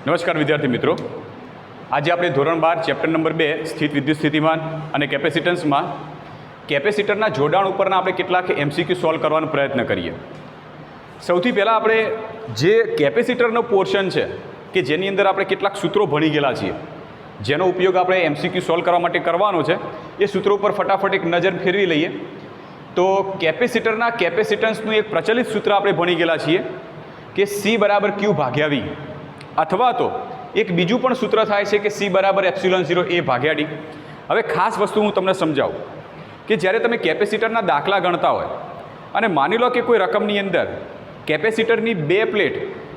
નમસ્કાર વિદ્યાર્થી મિત્રો, આજે આપણે ધોરણ 12 ચેપ્ટર નંબર 2 સ્થિત વિદ્યુત સ્થિતિમાન અને કેપેસિટન્સમાં કેપેસિટરના જોડાણ ઉપરના આપણે કેટલાક એમસીક્યુ સોલ્વ કરવાનો પ્રયત્ન કરીએ। સૌથી પહેલાં આપણે જે કેપેસિટરનો પોર્શન છે કે જેની અંદર આપણે કેટલાક સૂત્રો ભણી ગયેલા છીએ, જેનો ઉપયોગ આપણે એમસીક્યુ સોલ્વ કરવા માટે કરવાનો છે, એ સૂત્રો ઉપર ફટાફટ એક નજર ફેરવી લઈએ। તો કેપેસિટરના કેપેસિટન્સનું એક પ્રચલિત સૂત્ર આપણે ભણી ગયેલા છીએ કે C બરાબર Q ભાગ્યા V, અથવા તો એક બીજું પણ સૂત્ર થાય છે કે C બરાબર ε0 A ભાગ્યા D। હવે ખાસ વસ્તુ હું તમને સમજાવું કે જ્યારે તમે કેપેસિટરના દાખલા ગણતા હોય અને માની લો કે કોઈ રકમની અંદર કેપેસિટરની બે પ્લેટ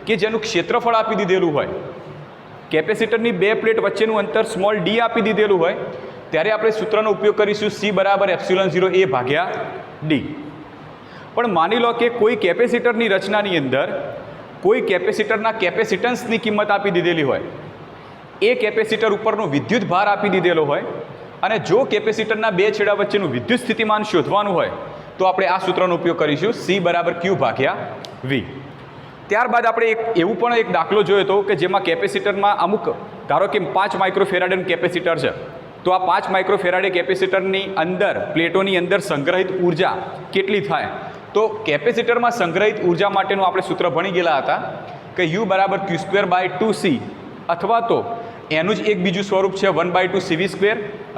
કે જેનું ક્ષેત્રફળ આપી દીધેલું હોય, કેપેસિટરની બે પ્લેટ વચ્ચેનું અંતર સ્મોલ d આપી દીધેલું હોય, ત્યારે આપણે સૂત્રનો ઉપયોગ કરીશું C બરાબર ε0 A ભાગ્યા D। પણ માની લો કે કોઈ કેપેસિટરની રચનાની અંદર કોઈ કેપેસિટરના કેપેસિટન્સની કિંમત આપી દીધેલી હોય, એ કેપેસિટર ઉપરનો વિદ્યુત ભાર આપી દીધેલો હોય, અને જો કેપેસિટરના બે છેડા વચ્ચેનું વિદ્યુત સ્થિતિમાન શોધવાનું હોય તો આપણે આ સૂત્રનો ઉપયોગ કરીશું C બરાબર Q ભાગ્યા V। ત્યારબાદ આપણે એવું પણ એક દાખલો જોયો હતો કે જેમાં કેપેસિટરમાં અમુક, ધારો કે 5 માઇક્રોફેરાડેનું કેપેસિટર છે, તો આ 5 માઇક્રોફેરાડે કેપેસિટરની અંદર પ્લેટોની અંદર સંગ્રહિત ઉર્જા કેટલી થાય? તો કેપેસિટરમાં સંગ્રહિત ઉર્જા માટેનું આપણે સૂત્ર ભણી ગયેલા હતા કે U બરાબર Q²/2C, અથવા તો એનું જ એક બીજું સ્વરૂપ છે 1/2 CV²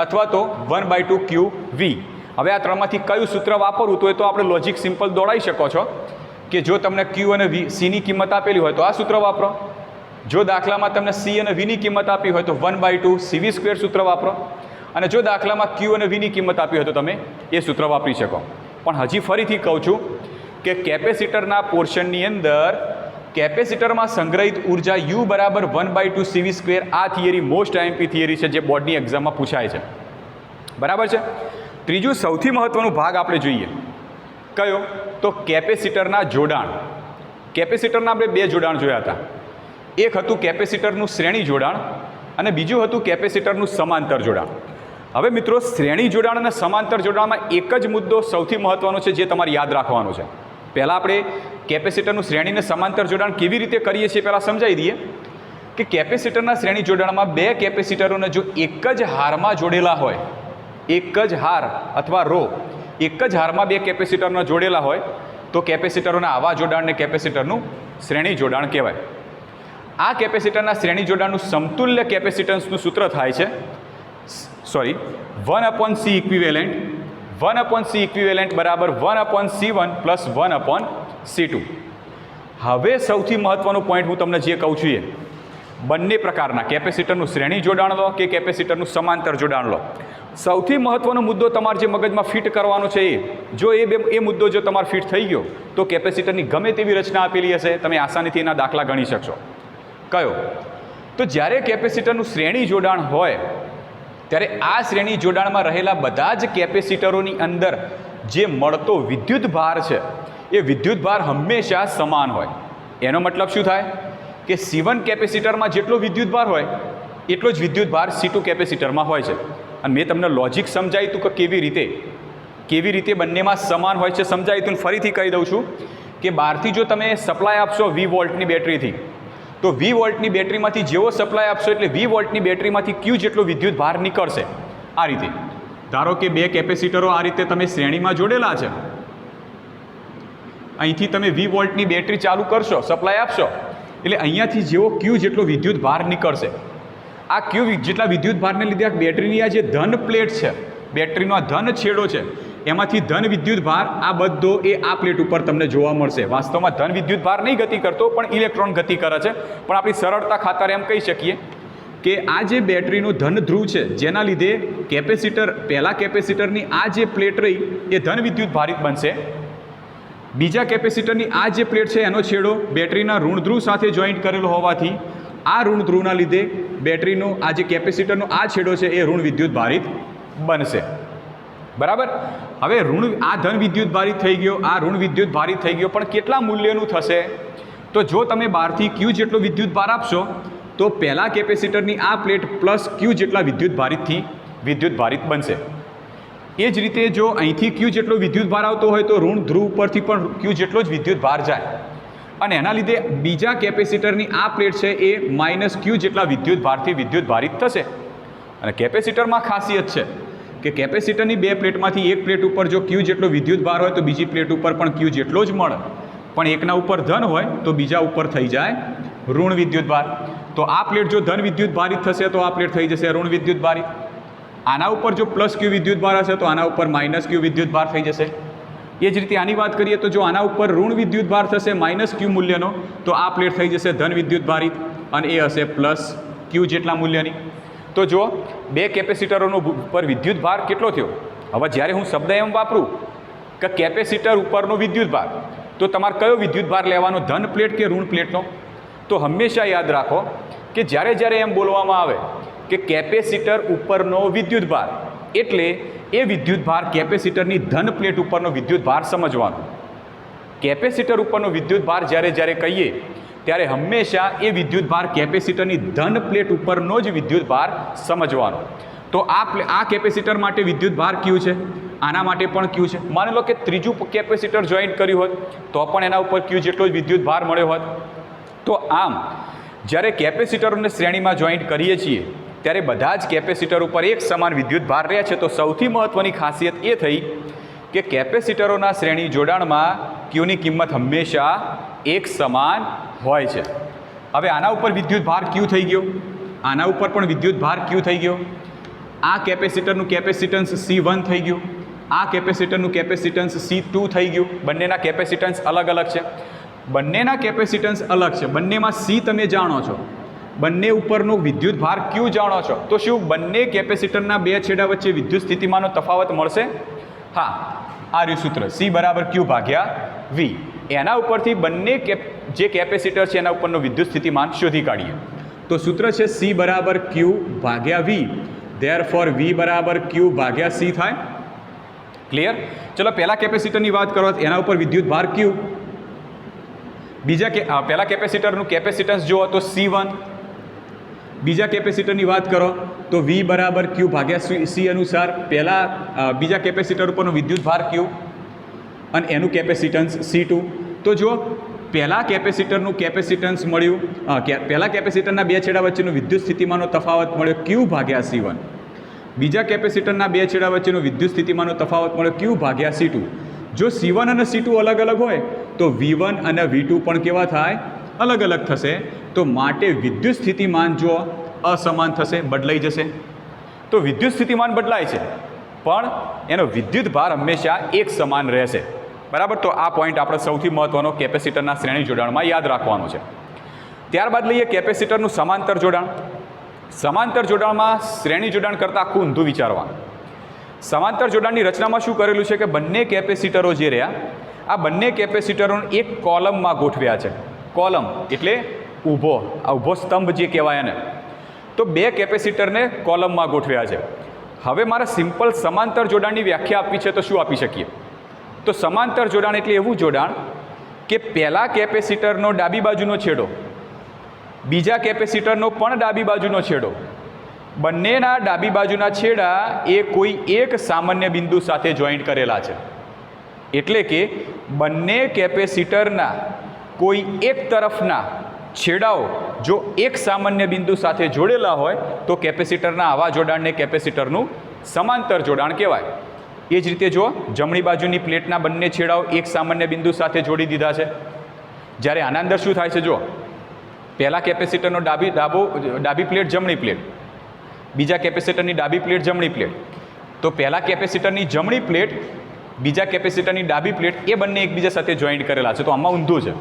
અથવા તો 1/2 QV। હવે આ ત્રણમાંથી કયું સૂત્ર વાપરવું તો એ તો આપણે લોજિક સિમ્પલ દોડાવી શકો છો કે જો તમને Q અને Cની કિંમત આપેલી હોય તો આ સૂત્ર વાપરો, જો દાખલામાં તમને C અને Vની કિંમત આપી હોય તો 1/2 CV² સૂત્ર વાપરો, અને જો દાખલામાં Q અને Vની કિંમત આપી હોય તો તમે એ સૂત્ર વાપરી શકો। પણ હજી ફરીથી કહું છું કે કેપેસિટરના પોર્શનની અંદર કેપેસિટરમાં સંગ્રહિત ઉર્જા U બરાબર 1/2 CV², આ થિયરી મોસ્ટ આઈએમપી થિયરી છે જે બોર્ડની એક્ઝામમાં પૂછાય છે, બરાબર છે। ત્રીજું સૌથી મહત્વનો ભાગ આપણે જોઈએ કયો? તો કેપેસિટરના જોડાણ। કેપેસિટરના આપણે બે જોડાણ જોયા હતા, એક હતું કેપેસિટરનું શ્રેણી જોડાણ અને બીજું હતું કેપેસિટરનું સમાંતર જોડાણ। હવે મિત્રો, શ્રેણી જોડાણ અને સમાંતર જોડાણમાં એક જ મુદ્દો સૌથી મહત્વનો છે જે તમારે યાદ રાખવાનો છે। પહેલાં આપણે કેપેસિટરનું શ્રેણી અને સમાંતર જોડાણ કેવી રીતે કરીએ છીએ પહેલાં સમજાવી દઈએ કે કેપેસિટરના શ્રેણી જોડાણમાં બે કેપેસિટરોને જો એક જ હારમાં જોડેલા હોય, એક જ હાર અથવા રો, એક જ હારમાં બે કેપેસિટરને જોડેલા હોય તો કેપેસિટરોના આવા જોડાણને કેપેસિટરનું શ્રેણી જોડાણ કહેવાય। આ કેપેસિટરના શ્રેણી જોડાણનું સમતુલ્ય કેપેસિટન્સનું સૂત્ર થાય છે 1/C ઇક્વિવેલન્ટ, 1/C ઇક્વિવેલન્ટ બરાબર 1/C1 પ્લસ 1/C2। હવે સૌથી મહત્વનો પોઈન્ટ હું તમને જે કહું છું એ બંને પ્રકારના કેપેસિટરનું શ્રેણી જોડાણ લો કે કેપેસિટરનું સમાંતર જોડાણ લો, સૌથી મહત્વનો મુદ્દો તમારે જે મગજમાં ફિટ કરવાનો છે જો એ મુદ્દો જો તમારે ફિટ થઈ ગયો તો કેપેસિટરની ગમે તેવી રચના આપેલી હશે તમે આસાનીથી એના દાખલા ગણી શકશો। કયો? તો જ્યારે કેપેસિટરનું શ્રેણી જોડાણ હોય ત્યારે આ શ્રેણી જોડાણમાં રહેલા બધા જ કેપેસિટરોની અંદર જે મળતો વિદ્યુત ભાર છે એ વિદ્યુત ભાર હંમેશા સમાન હોય। એનો મતલબ શું થાય કે C1 કેપેસિટરમાં જેટલો વિદ્યુત ભાર હોય એટલો જ વિદ્યુત ભાર C2 કેપેસિટરમાં હોય છે। અને મેં તમને લોજિક સમજાવ્યું હતું કે કેવી રીતે બંનેમાં સમાન હોય છે સમજાવ્યું હતું। ફરીથી કહી દઉં છું કે બહારથી જો તમે સપ્લાય આપશો 20 વોલ્ટની બેટરીથી, તો 20 વોલ્ટની બેટરીમાંથી જેવો સપ્લાય આપશો એટલે 20 વોલ્ટની બેટરીમાંથી Q જેટલો વિદ્યુત ભાર નીકળશે। આ રીતે ધારો કે બે કેપેસિટરો આ રીતે તમે શ્રેણીમાં જોડેલા છે, અહીંથી તમે 20 વોલ્ટની બેટરી ચાલુ કરશો, સપ્લાય આપશો એટલે અહીંયાથી જેવો Q જેટલો વિદ્યુત ભાર નીકળશે। આ Q જેટલા વિદ્યુત ભારને લીધે આ બેટરીની આ જે ધન પ્લેટ છે, બેટરીનો આ ધન છેડો છે, એમાંથી ધન વિદ્યુત ભાર આ બધો એ આ પ્લેટ ઉપર તમને જોવા મળશે। વાસ્તવમાં ધન વિદ્યુત ભાર નહીં ગતિ કરતો પણ ઇલેક્ટ્રોન ગતિ કરે છે, પણ આપણી સરળતા ખાતર એમ કહી શકીએ કે આ જે બેટરીનો ધન ધ્રુવ છે જેના લીધે કેપેસિટર, પહેલાં કેપેસિટરની આ જે પ્લેટ રહી એ ધન વિદ્યુત ભારિત બનશે, બીજા કેપેસિટરની આ જે પ્લેટ છે એનો છેડો બેટરીના ઋણ ધ્રુવ સાથે જોઈન્ટ કરેલો હોવાથી આ ઋણ ધ્રુવના લીધે બેટરીનો આ જે કેપેસિટરનો આ છેડો છે એ ઋણ વિદ્યુત ભારિત બનશે, બરાબર। હવે આ ધન વિદ્યુત ભારિત થઈ ગયો, આ ઋણ વિદ્યુત ભારિત થઈ ગયો, પણ કેટલા મૂલ્યનું થશે? તો જો તમે બહારથી Q જેટલો વિદ્યુત ભાર આપશો તો પહેલાં કેપેસિટરની આ પ્લેટ પ્લસ Q જેટલા વિદ્યુત ભારિત બનશે। એ જ રીતે જો અહીંથી Q જેટલો વિદ્યુત ભાર આવતો હોય તો ઋણ ધ્રુવ પરથી પણ Q જેટલો જ વિદ્યુત ભાર જાય। અને એના લીધે બીજા કેપેસિટરની આ પ્લેટ છે એ -q જેટલા વિદ્યુત ભારથી વિદ્યુત ભારિત થશે. અને કેપેસિટરમાં ખાસિયત છે કે કેપેસિટરની બે પ્લેટમાંથી એક પ્લેટ ઉપર જો q જેટલો વિદ્યુત ભાર હોય તો બીજી પ્લેટ ઉપર પણ q જેટલો જ મળે, પણ એકના ઉપર ધન હોય તો બીજા ઉપર થઈ જાય ઋણ વિદ્યુત ભાર. તો આ પ્લેટ જો ધન વિદ્યુત ભારિત થશે તો આ પ્લેટ થઈ જશે ઋણ વિદ્યુત ભારિત. આના ઉપર જો +q વિદ્યુત ભાર હશે તો આના ઉપર -q વિદ્યુત ભાર થઈ જશે. એ જ રીતે આની વાત કરીએ તો જો આના ઉપર ઋણ વિદ્યુત ભાર થશે -q મૂલ્યનો તો આ પ્લેટ થઈ જશે ધન વિદ્યુત ભારિત અને એ હશે +q જેટલા મૂલ્યની. તો જો બે કેપેસિટરોનો ઉપર વિદ્યુત ભાર કેટલો થયો. હવે જ્યારે હું શબ્દ એમ વાપરું કે કેપેસિટર ઉપરનો વિદ્યુત ભાર, તો તમારે કયો વિદ્યુત ભાર લેવાનો, ધન પ્લેટ કે ઋણ પ્લેટનો? તો હંમેશા યાદ રાખો કે જ્યારે એમ બોલવામાં આવે કે કેપેસિટર ઉપરનો વિદ્યુત ભાર એટલે એ વિદ્યુત ભાર કેપેસિટરની ધન પ્લેટ ઉપરનો વિદ્યુત ભાર સમજવાનો. કેપેસિટર ઉપરનો વિદ્યુત ભાર જ્યારે કહીએ ત્યારે હંમેશા એ વિદ્યુત ભાર કેપેસિટરની ધન પ્લેટ ઉપરનો જ વિદ્યુત ભાર સમજવાનો. તો આ કેપેસિટર માટે વિદ્યુત ભાર q છે, આના માટે પણ q છે. માની લો કે ત્રીજું કેપેસિટર જોઈન્ટ કર્યું હોત તો પણ એના ઉપર q જેટલો જ વિદ્યુત ભાર મળ્યો હોત. તો આમ જ્યારે કેપેસિટરોને શ્રેણીમાં જોઈન્ટ કરીએ છીએ ત્યારે બધા જ કેપેસિટર ઉપર એક સમાન વિદ્યુત ભાર રહે છે. તો સૌથી મહત્ત્વની ખાસિયત એ થઈ કે કેપેસિટરોના શ્રેણી જોડાણમાં ક્યુની કિંમત હંમેશા એક સમાન હોય છે. હવે આના ઉપર વિદ્યુત ભાર ક્યુ થઈ ગયો, આના ઉપર પણ વિદ્યુત ભાર ક્યુ થઈ ગયો. આ કેપેસિટરનું કેપેસિટન્સ C1 થઈ ગયું, આ કેપેસિટરનું કેપેસિટન્સ C2 થઈ ગયું. બંનેના કેપેસિટન્સ અલગ અલગ છે, બંનેના કેપેસિટન્સ અલગ છે. બંનેમાં C તમે જાણો છો, બંને ઉપરનો વિદ્યુત ભાર ક્યુ જાણો છો. તો શું બંને કેપેસિટરના બે છેડા વચ્ચે વિદ્યુત સ્થિતિમાનનો તફાવત મળશે? હા, આ રહ્યું સૂત્ર C = Q / V. એના ઉપરથી બંને જે કેપેસિટર છે એના ઉપરનો વિદ્યુત સ્થિતિમાન શોધી કાઢીએ. તો સૂત્ર છે C = Q / V. Therefore V = Q / C થાય. ક્લિયર? ચલો પહેલા કેપેસિટરની વાત કરો એના ઉપર વિદ્યુત ભાર Q. પહેલા કેપેસિટરનું કેપેસિટન્સ જુઓ તો C1. બીજા કેપેસિટરની વાત કરો તો V = Q / C અનુસાર બીજા કેપેસિટર ઉપરનો વિદ્યુત ભાર Q અને એનું કેપેસિટન્સ C2. તો જો પહેલા કેપેસિટરનું કેપેસિટન્સ મળ્યું, પહેલા કેપેસિટરના બે છેડા વચ્ચેનો વિદ્યુત સ્થિતિમાનનો તફાવત મળ્યો Q / C1. બીજા કેપેસિટરના બે છેડા વચ્ચેનો વિદ્યુત સ્થિતિમાનનો તફાવત મળ્યો Q / C2. જો C1 અને C2 અલગ અલગ હોય તો V1 અને V2 પણ કેવા થાય? અલગ અલગ થશે. તો માટે વિદ્યુત સ્થિતિમાન જો અસમાન થશે, બદલાઈ જશે. તો વિદ્યુત સ્થિતિમાન બદલાય છે પણ એનો વિદ્યુત ભાર હંમેશા એક સમાન રહેશે. બરાબર? તો આ પોઈન્ટ આપણે સૌથી મહત્ત્વનો કેપેસિટરના શ્રેણી જોડાણમાં યાદ રાખવાનો છે. ત્યારબાદ લઈએ કેપેસિટરનું સમાંતર જોડાણ. સમાંતર જોડાણમાં શ્રેણી જોડાણ કરતાં આખું ઊંધું વિચારવાનું. સમાંતર જોડાણની રચનામાં શું કરેલું છે કે બંને કેપેસિટરો જે રહ્યા આ બંને કેપેસિટરોને એક કોલમમાં ગોઠવ્યા છે. કોલમ એટલે ઊભો સ્તંભ જે કહેવાય એને. તો બે કેપેસિટરને કોલમમાં ગોઠવ્યા છે. હવે મારે સિમ્પલ સમાંતર જોડાણની વ્યાખ્યા આપવી છે તો શું આપી શકીએ? તો સમાંતર જોડાણ એટલે એવું જોડાણ કે પહેલા કેપેસિટરનો ડાબી બાજુનો છેડો બીજા કેપેસિટરનો પણ ડાબી બાજુનો છેડો, બંનેના ડાબી બાજુના છેડા એ કોઈ એક સામાન્ય બિંદુ સાથે જોઈન્ટ કરેલા છે. એટલે કે બંને કેપેસિટરના કોઈ એક તરફના છેડાઓ જો એક સામાન્ય બિંદુ સાથે જોડેલા હોય તો કેપેસિટરના આવા જોડાણને કેપેસિટરનું સમાંતર જોડાણ કહેવાય. એ જ રીતે જો જમણી બાજુની પ્લેટના બંને છેડાઓ એક સામાન્ય બિંદુ સાથે જોડી દીધા છે, જ્યારે આના અંદર શું થાય છે? જો પહેલા કેપેસિટરનો ડાબી પ્લેટ જમણી પ્લેટ, બીજા કેપેસિટરની ડાબી પ્લેટ જમણી પ્લેટ. તો પહેલા કેપેસિટરની જમણી પ્લેટ બીજા કેપેસિટરની ડાબી પ્લેટ એ બંને એકબીજા સાથે જોઈન્ટ કરેલા છે. તો આમાં ઊંધું છે.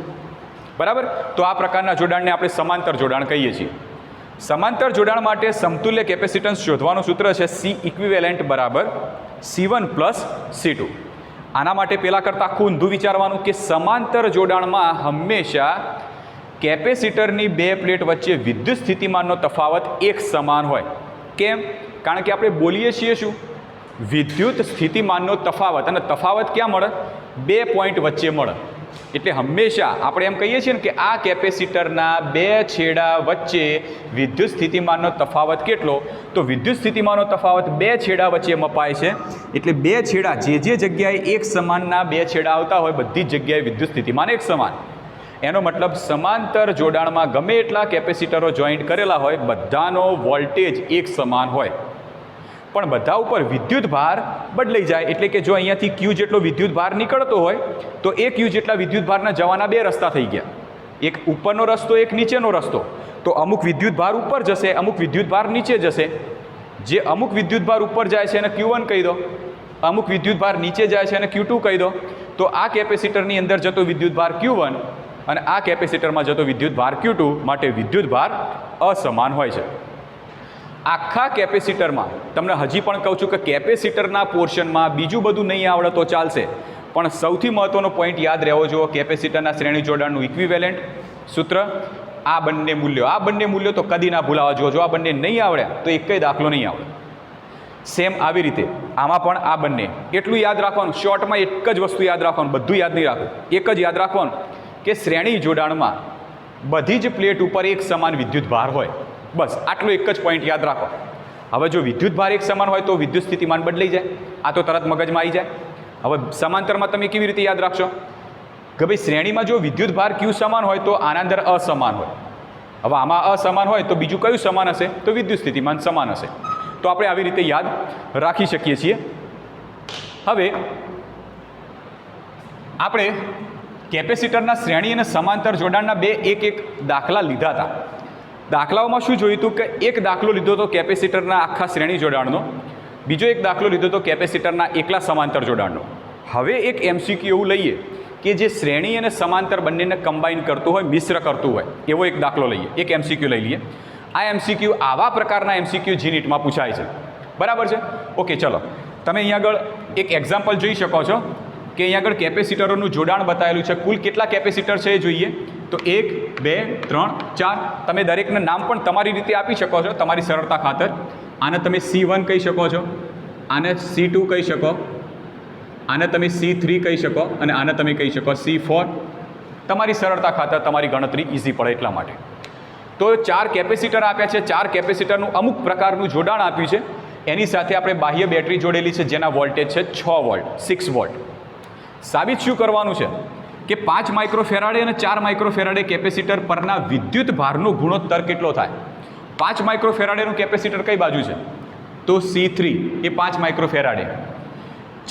બરાબર? તો આ પ્રકારના જોડાણને આપણે સમાંતર જોડાણ કહીએ છીએ. સમાંતર જોડાણ માટે સમતુલ્ય કેપેસિટન્સ શોધવાનું સૂત્ર છે C = C1 + C2. આના માટે પહેલાં કરતાં આખું ઊંધું વિચારવાનું કે સમાંતર જોડાણમાં હંમેશા કેપેસિટરની બે પ્લેટ વચ્ચે વિદ્યુત સ્થિતિમાનનો તફાવત એક સમાન હોય. કેમ? કારણ કે આપણે બોલીએ છીએ શું? વિદ્યુત સ્થિતિમાનનો તફાવત. અને તફાવત ક્યાં મળે? બે પોઈન્ટ વચ્ચે મળે. એટલે હંમેશા આપણે એમ કહીએ છીએ ને કે આ કેપેસિટરના બે છેડા વચ્ચે વિદ્યુત સ્થિતિમાનનો તફાવત કેટલો? તો વિદ્યુત સ્થિતિમાનનો તફાવત બે છેડા વચ્ચે મપાય છે. એટલે બે છેડા જે જગ્યાએ એક સમાનના બે છેડા આવતા હોય બધી જ જગ્યાએ વિદ્યુત સ્થિતિમાન એક સમાન. એનો મતલબ સમાંતર જોડાણમાં ગમે એટલા કેપેસિટરો જોઈન્ટ કરેલા હોય બધાનો વોલ્ટેજ એક સમાન હોય, પણ બધા ઉપર વિદ્યુત ભાર બદલાઈ જાય. એટલે કે જો અહીંયાથી ક્યુ જેટલો વિદ્યુત ભાર નીકળતો હોય તો એ ક્યુ જેટલા વિદ્યુત ભારના જવાના બે રસ્તા થઈ ગયા, એક ઉપરનો રસ્તો, એક નીચેનો રસ્તો. તો અમુક વિદ્યુત ભાર ઉપર જશે, અમુક વિદ્યુત ભાર નીચે જશે. જે અમુક વિદ્યુત ભાર ઉપર જાય છે એને Q1 કહી દો, અમુક વિદ્યુત ભાર નીચે જાય છે એને Q2 કહી દો. તો આ કેપેસિટરની અંદર જતો વિદ્યુત ભાર Q1 અને આ કેપેસિટરમાં જતો વિદ્યુત ભાર Q2, માટે વિદ્યુત ભાર અસમાન હોય છે. આખા કેપેસિટરમાં તમને હજી પણ કહું છું કે કેપેસિટરના પોર્શનમાં બીજું બધું નહીં આવડે તો ચાલશે, પણ સૌથી મહત્ત્વનો પોઈન્ટ યાદ રહેવો જોઈએ, કેપેસિટરના શ્રેણી જોડાણનું ઇક્વિવેલેન્ટ સૂત્ર, આ બંને મૂલ્યો તો કદી ના ભૂલાવા જોઈએ. જો આ બંને નહીં આવડ્યા તો એક દાખલો નહીં આવડે. સેમ આવી રીતે આમાં પણ આ બંને, એટલું યાદ રાખવાનું, શોર્ટમાં એક જ વસ્તુ યાદ રાખવાનું, બધું યાદ નહીં રાખવું. એક જ યાદ રાખવાનું કે શ્રેણી જોડાણમાં બધી જ પ્લેટ ઉપર એક સમાન વિદ્યુત ભાર હોય, બસ આટલો એક જ પોઈન્ટ યાદ રાખો. હવે જો વિદ્યુત ભાર એક સમાન હોય તો વિદ્યુત સ્થિતિમાન બદલાઈ જાય, આ તો તરત મગજમાં આવી જાય. હવે સમાંતરમાં તમે કેવી રીતે યાદ રાખશો કે ભાઈ શ્રેણીમાં જો વિદ્યુત ભાર Q સમાન હોય તો આના અંદર અસમાન હોય. હવે આમાં અસમાન હોય તો બીજું કયું સમાન હશે? તો વિદ્યુત સ્થિતિમાન સમાન હશે. તો આપણે આવી રીતે યાદ રાખી શકીએ છીએ. હવે આપણે કેપેસિટરના શ્રેણી અને સમાંતર જોડાણના બે એક દાખલા લીધા હતા. દાખલાઓમાં શું જોયું હતું કે એક દાખલો લીધો હતો કેપેસિટરના આખા શ્રેણી જોડાણનો, બીજો એક દાખલો લીધો હતો કેપેસિટરના એકલા સમાંતર જોડાણનો. હવે એક MCQ એવું લઈએ કે જે શ્રેણી અને સમાંતર બંનેને કમ્બાઈન કરતું હોય, મિશ્ર કરતું હોય, એવો એક દાખલો લઈએ, એક MCQ લઈ લઈએ. આ MCQ આવા પ્રકારના MCQ GNETમાં પૂછાય છે, બરાબર છે? ઓકે, ચલો તમે અહીંયા આગળ એક એક્ઝામ્પલ જોઈ શકો છો કે અહીંયા આગળ કેપેસિટરોનું જોડાણ બતાવેલું છે. કુલ કેટલા કેપેસિટર છે એ જોઈએ તો 1 2 3 4. તમે દરેકના નામ પણ તમારી રીતે આપી શકો છો તમારી સરળતા ખાતર. આને તમે C1 કહી શકો છો, આને C2 કહી શકો, આને તમે C3 કહી શકો અને આને તમે કહી શકો C4. તમારી સરળતા ખાતર તમારી ગણતરી ઇઝી પડે એટલા માટે. તો 4 કેપેસિટર આપ્યા છે, 4 કેપેસિટરનું અમુક પ્રકારનું જોડાણ આપ્યું છે. એની સાથે આપણે બાહ્ય બેટરી જોડેલી છે જેના વોલ્ટેજ છે 6 વોલ્ટ, 6 વોલ્ટ. સાબિત શું કરવાનું છે કે 5 માઇક્રોફેરાડે અને 4 માઇક્રોફેરાડે કેપેસિટર પરના વિદ્યુત ભારનો ગુણોત્તર કેટલો થાય? 5 માઇક્રોફેરાડેનું કેપેસિટર કઈ બાજુ છે? તો C3 એ 5 માઇક્રોફેરાડે.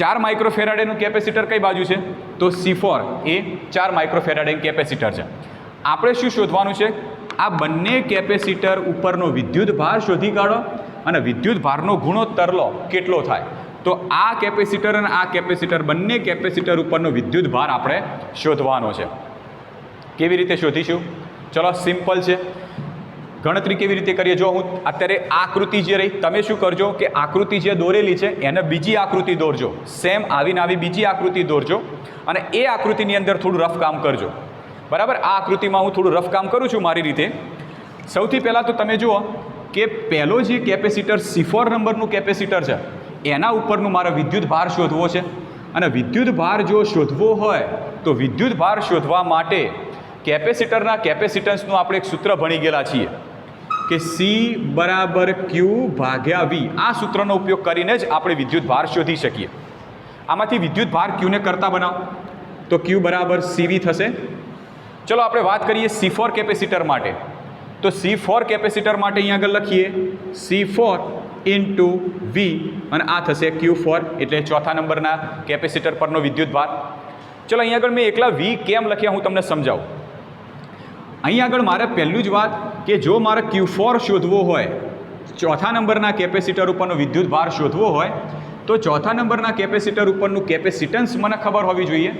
4 માઇક્રોફેરાડેનું કેપેસિટર કઈ બાજુ છે? તો C4 એ 4 માઇક્રોફેરાડે કેપેસિટર છે. આપણે શું શોધવાનું છે? આ બંને કેપેસિટર ઉપરનો વિદ્યુત ભાર શોધી કાઢો અને વિદ્યુત ભારનો ગુણોત્તર લો કેટલો થાય. તો આ કેપેસિટર અને આ કેપેસિટર, બંને કેપેસિટર ઉપરનો વિદ્યુત ભાર આપણે શોધવાનો છે. કેવી રીતે શોધીશું? ચલો સિમ્પલ છે. ગણતરી કેવી રીતે કરીએ? જો હું અત્યારે આકૃતિ જે રહી, તમે શું કરજો કે આકૃતિ જે દોરેલી છે એને બીજી આકૃતિ દોરજો, સેમ આવીને આવી બીજી આકૃતિ દોરજો અને એ આકૃતિની અંદર થોડું રફ કામ કરજો, બરાબર? આ આકૃતિમાં હું થોડું રફ કામ કરું છું મારી રીતે. સૌથી પહેલાં તો તમે જુઓ કે પહેલો જે કેપેસિટર C4 નંબરનું કેપેસિટર છે એના ઉપરનું મારે વિદ્યુત ભાર શોધવો છે. અને વિદ્યુત ભાર જો શોધવો હોય તો વિદ્યુત ભાર શોધવા માટે કેપેસિટરના કેપેસિટન્સનું આપણે એક સૂત્ર ભણી ગયેલા છીએ કે C બરાબર Q ભાગ્યા V. આ સૂત્રનો ઉપયોગ કરીને જ આપણે વિદ્યુત ભાર શોધી શકીએ. આમાંથી વિદ્યુત ભાર Qને કરતા બનાવો તો Q બરાબર CV થશે. ચલો આપણે વાત કરીએ C4 કેપેસિટર માટે. તો C4 કેપેસિટર માટે અહીંયા આગળ લખીએ C4 ઇન્ટુ V અને આ થશે Q4, એટલે ચોથા નંબરના કેપેસિટર પરનો વિદ્યુત ભાર. ચલો અહીંયા આગળ મેં એકલા V કેમ લખ્યા હું તમને સમજાવું. અહીંયા આગળ મારે પહેલું જ વાત કે જો મારે Q4 શોધવો હોય, ચોથા નંબરના કેપેસિટર ઉપરનો વિદ્યુત ભાર શોધવો હોય તો ચોથા નંબરના કેપેસિટર ઉપરનું કેપેસિટન્સ મને ખબર હોવી જોઈએ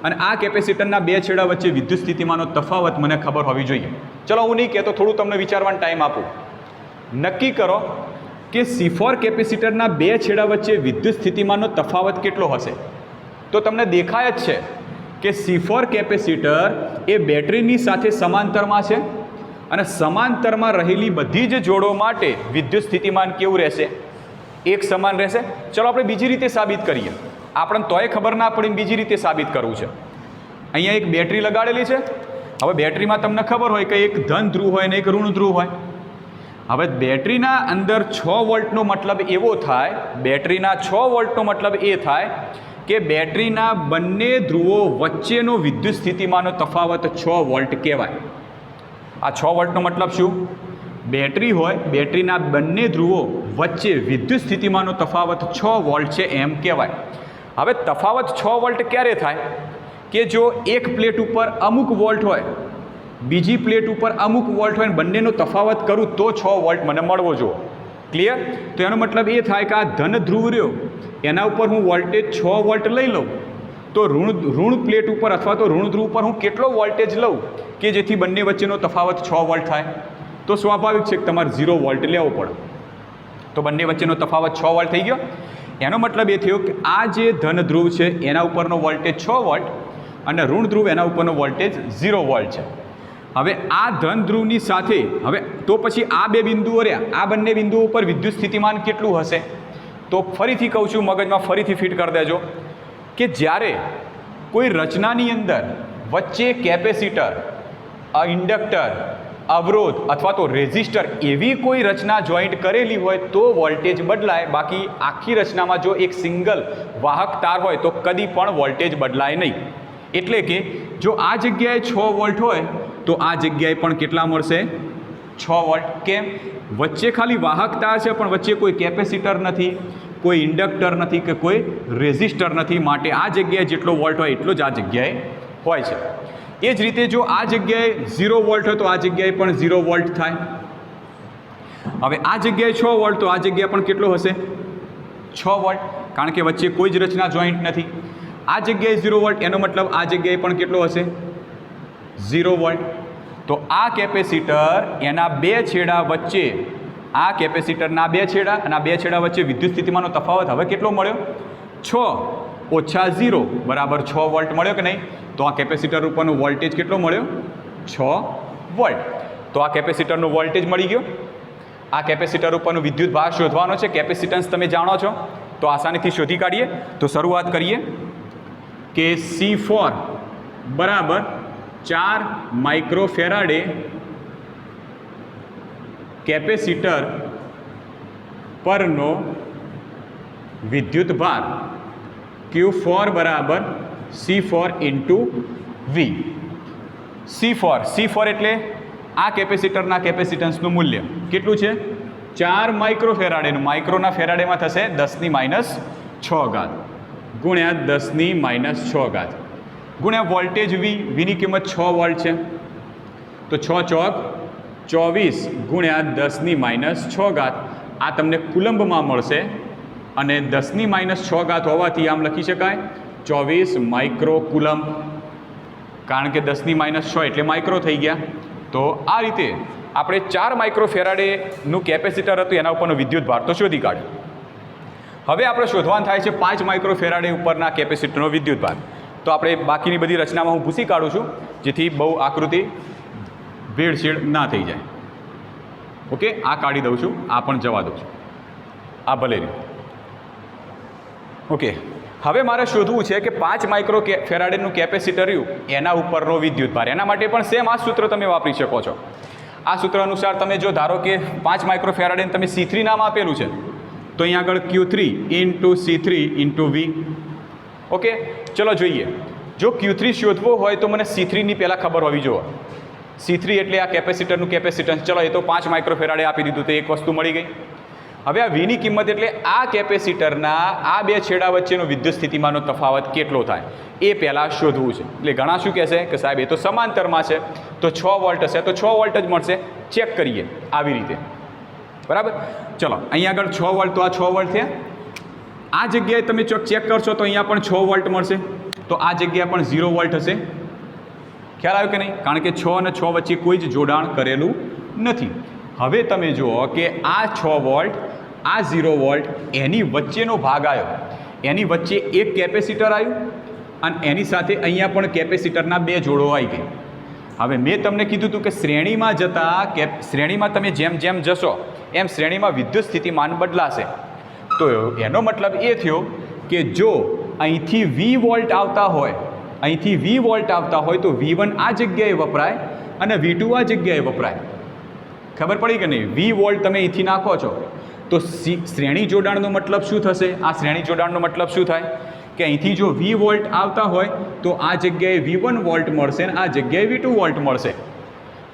અને આ કેપેસિટરના બે છેડા વચ્ચે વિદ્યુત સ્થિતિમાનનો તફાવત મને ખબર હોવી જોઈએ. ચલો હું નહીં કહેતો, થોડું તમને વિચારવાનો ટાઈમ આપું. નક્કી કરો કે C4 કેપેસિટરના બે છેડા વચ્ચે વિદ્યુત સ્થિતિમાનનો તફાવત કેટલો હશે? તો તમને દેખાય જ છે કે C4 કેપેસિટર એ બેટરીની સાથે સમાંતરમાં છે અને સમાંતરમાં રહેલી બધી જ જોડો માટે વિદ્યુત સ્થિતિમાન કેવું રહેશે? એક સમાન રહેશે. ચલો આપણે બીજી રીતે સાબિત કરીએ. આપણને તોય ખબર ના પડી બીજી રીતે સાબિત કરવું છે. અહીંયા એક બેટરી લગાડેલી છે. હવે બેટરીમાં તમને ખબર હોય કે એક ધન ધ્રુવ હોય ને એક ઋણ ધ્રુવ હોય. હવે બેટરીના અંદર 6 વોલ્ટનો મતલબ એવો થાય, બેટરીના 6 વોલ્ટનો મતલબ એ થાય કે બેટરીના બંને ધ્રુવો વચ્ચેનો વિદ્યુત સ્થિતિમાનનો તફાવત 6 વોલ્ટ કહેવાય. આ 6 વોલ્ટનો મતલબ શું? બેટરી હોય, બેટરીના બંને ધ્રુવો વચ્ચે વિદ્યુત સ્થિતિમાનનો તફાવત 6 વોલ્ટ છે એમ કહેવાય. હવે તફાવત 6 વોલ્ટ ક્યારે થાય? કે જો એક પ્લેટ ઉપર અમુક વોલ્ટ હોય, બીજી પ્લેટ ઉપર અમુક વોલ્ટ હોય, બંનેનો તફાવત કરું તો 6 વોલ્ટ મને મળવો જોઈએ. ક્લિયર? તો એનો મતલબ એ થાય કે આ ધન ધ્રુવ રહ્યો એના ઉપર હું વોલ્ટેજ 6 વોલ્ટ લઈ લઉં, તો ઋણ પ્લેટ ઉપર અથવા તો ઋણ ધ્રુવ પર હું કેટલો વોલ્ટેજ લઉં કે જેથી બંને વચ્ચેનો તફાવત 6 વોલ્ટ થાય? તો સ્વાભાવિક છે કે તમારે 0 વોલ્ટ લેવો પડે. તો બંને વચ્ચેનો તફાવત 6 વોલ્ટ થઈ ગયો. એનો મતલબ એ થયો કે આ જે ધન ધ્રુવ છે એના ઉપરનો વોલ્ટેજ 6 વોલ્ટ અને ઋણ ધ્રુવ એના ઉપરનો વોલ્ટેજ 0 વોલ્ટ છે. હવે આ ધન ધ્રુવની સાથે હવે તો પછી આ બે બિંદુઓ રહ્યા, આ બંને બિંદુઓ ઉપર વિદ્યુત સ્થિતિમાન કેટલું હશે? તો ફરીથી કહું છું, મગજમાં ફરીથી ફિટ કરી દેજો કે જ્યારે કોઈ રચનાની અંદર વચ્ચે કેપેસિટર, ઇન્ડક્ટર, અવરોધ અથવા તો રેઝિસ્ટર એવી કોઈ રચના જોઈન્ટ કરેલી હોય તો વોલ્ટેજ બદલાય. બાકી આખી રચનામાં જો એક સિંગલ વાહક તાર હોય તો કદી પણ વોલ્ટેજ બદલાય નહીં. એટલે કે જો આ જગ્યાએ 6 વોલ્ટ હોય તો આ જગ્યાએ પણ કેટલા મળશે? 6 વોલ્ટ. કેમ? વચ્ચે ખાલી વાહક તાર છે પણ વચ્ચે કોઈ કેપેસિટર નથી, કોઈ ઇન્ડક્ટર નથી કે કોઈ રેઝિસ્ટર નથી. માટે આ જગ્યાએ જેટલો વોલ્ટ હોય એટલો જ આ જગ્યાએ હોય છે. એ જ રીતે જો આ જગ્યાએ 0 વોલ્ટ હોય તો આ જગ્યાએ પણ 0 વોલ્ટ થાય. હવે આ જગ્યાએ 6 વોલ્ટ તો આ જગ્યાએ પણ કેટલો હશે? 6 વોલ્ટ, કારણ કે વચ્ચે કોઈ જ રચના જોઈન્ટ નથી. આ જગ્યાએ 0 વોલ્ટ, એનો મતલબ આ જગ્યાએ પણ કેટલો હશે? 0 વોલ્ટ. તો આ કેપેસિટર એના બે છેડા વચ્ચે, આ કેપેસિટરના બે છેડા અને આ બે છેડા વચ્ચે વિદ્યુત સ્થિતિમાનનો તફાવત હવે કેટલો મળ્યો? 6 ઓછા 0 બરાબર 6 વોલ્ટ મળ્યો કે નહીં? તો આ કેપેસિટર ઉપરનો વોલ્ટેજ કેટલો મળ્યો? 6 વોલ્ટ. તો આ કેપેસિટરનો વોલ્ટેજ મળી ગયો. આ કેપેસિટર ઉપરનો વિદ્યુત ભાર શોધવાનો છે. કેપેસિટન્સ તમે જાણો છો તો આસાનીથી શોધી કાઢીએ. તો શરૂઆત કરીએ કે C4 બરાબર 4 માઇક્રોફેરાડે કેપેસિટર પરનો વિદ્યુત ભાર Q4 બરાબર C4 ઇન્ટુ V. C4 એટલે આ કેપેસિટરના કેપેસિટન્સનું મૂલ્ય કેટલું છે? 4 માઇક્રોફેરાડેનું. માઇક્રોના ફેરાડેમાં થશે 10⁻6 ગુણ્યા 10⁻6 ગુણ્યા વોલ્ટેજ વીની કિંમત 6 વોલ્ટ છે. તો 6 ચોક 24 ગુણ્યા 10⁻6 આ તમને કુલંબમાં મળશે. અને 10⁻6 હોવાથી આમ લખી શકાય 24 માઇક્રો કુલંબ, કારણ કે 10⁻6 એટલે માઇક્રો થઈ ગયા. તો આ રીતે આપણે 4 માઇક્રોફેરાડેનું કેપેસિટર હતું એના ઉપરનો વિદ્યુત ભાર તો શોધી કાઢ્યો. હવે આપણે શોધવાનું થાય છે 5 માઇક્રોફેરાડે ઉપરના કેપેસિટરનો વિદ્યુત ભાર. તો આપણે બાકીની બધી રચનામાં હું ભૂસી કાઢું છું જેથી બહુ આકૃતિ ભેળસેળ ના થઈ જાય. ઓકે, આ કાઢી દઉં છું, આ પણ જવા દઉં છું, આ ભલે રીતે. ઓકે, હવે મારે શોધવું છે કે 5 માઇક્રોફેરાડેનું કેપેસિટર રહ્યું એના ઉપરનો વિદ્યુત ભાર. એના માટે પણ સેમ આ સૂત્ર તમે વાપરી શકો છો. આ સૂત્ર અનુસાર તમે જો ધારો કે 5 માઇક્રોફેરાડેને તમે C3 નામ આપેલું છે તો અહીંયા આગળ Q3 into C3 into V. Okay, ચલો જોઈએ. જો Q3 શોધવો હોય તો મને C3ની પહેલાં ખબર હોવી જોઈએ. C3 એટલે આ કેપેસિટરનું કેપેસિટન્સ. ચલો એ તો 5 માઇક્રોફેરાડે આપી દીધું તો એક વસ્તુ મળી ગઈ. હવે આ Vની કિંમત એટલે આ કેપેસિટરના આ બે છેડા વચ્ચેનો વિદ્યુત સ્થિતિમાનનો તફાવત કેટલો થાય એ પહેલાં શોધવું છે. એટલે ઘણા શું કહેશે કે સાહેબ એ તો સમાંતરમાં છે તો 6 વોલ્ટ હશે તો 6 વોલ્ટ જ મળશે. ચેક કરીએ આવી રીતે. બરાબર, ચલો અહીંયા આગળ 6 વોલ્ટ તો આ 6 વોલ્ટ થયા. આ જગ્યાએ તમે ચેક કરશો તો અહીંયા પણ 6 વોલ્ટ મળશે. તો આ જગ્યાએ પણ 0 વોલ્ટ હશે. ખ્યાલ આવ્યો કે નહીં? કારણ કે 6 અને 6 વચ્ચે કોઈ જ જોડાણ કરેલું નથી. હવે તમે જુઓ કે આ 6 વોલ્ટ, આ 0 વોલ્ટ, એની વચ્ચેનો ભાગ આવ્યો. એની વચ્ચે એક કેપેસિટર આવ્યું અને એની સાથે અહીંયા પણ કેપેસિટરના બે જોડો આવી ગઈ. હવે મેં તમને કીધું હતું કે શ્રેણીમાં શ્રેણીમાં તમે જેમ જેમ જશો એમ શ્રેણીમાં વિદ્યુત સ્થિતિમાન બદલાશે. તો એનો મતલબ એ થયો કે જો અહીંથી V વોલ્ટ આવતા હોય, અહીંથી V વોલ્ટ આવતા હોય તો V1 આ જગ્યાએ વપરાય અને V2 આ જગ્યાએ વપરાય. ખબર પડી કે નહીં? V વોલ્ટ તમે અહીંથી નાખો છો તો શ્રેણી જોડાણનો મતલબ શું થશે? આ શ્રેણી જોડાણનો મતલબ શું થાય કે અહીંથી જો V વોલ્ટ આવતા હોય તો આ જગ્યાએ V1 વોલ્ટ મળશે અને આ જગ્યાએ V2 વોલ્ટ મળશે.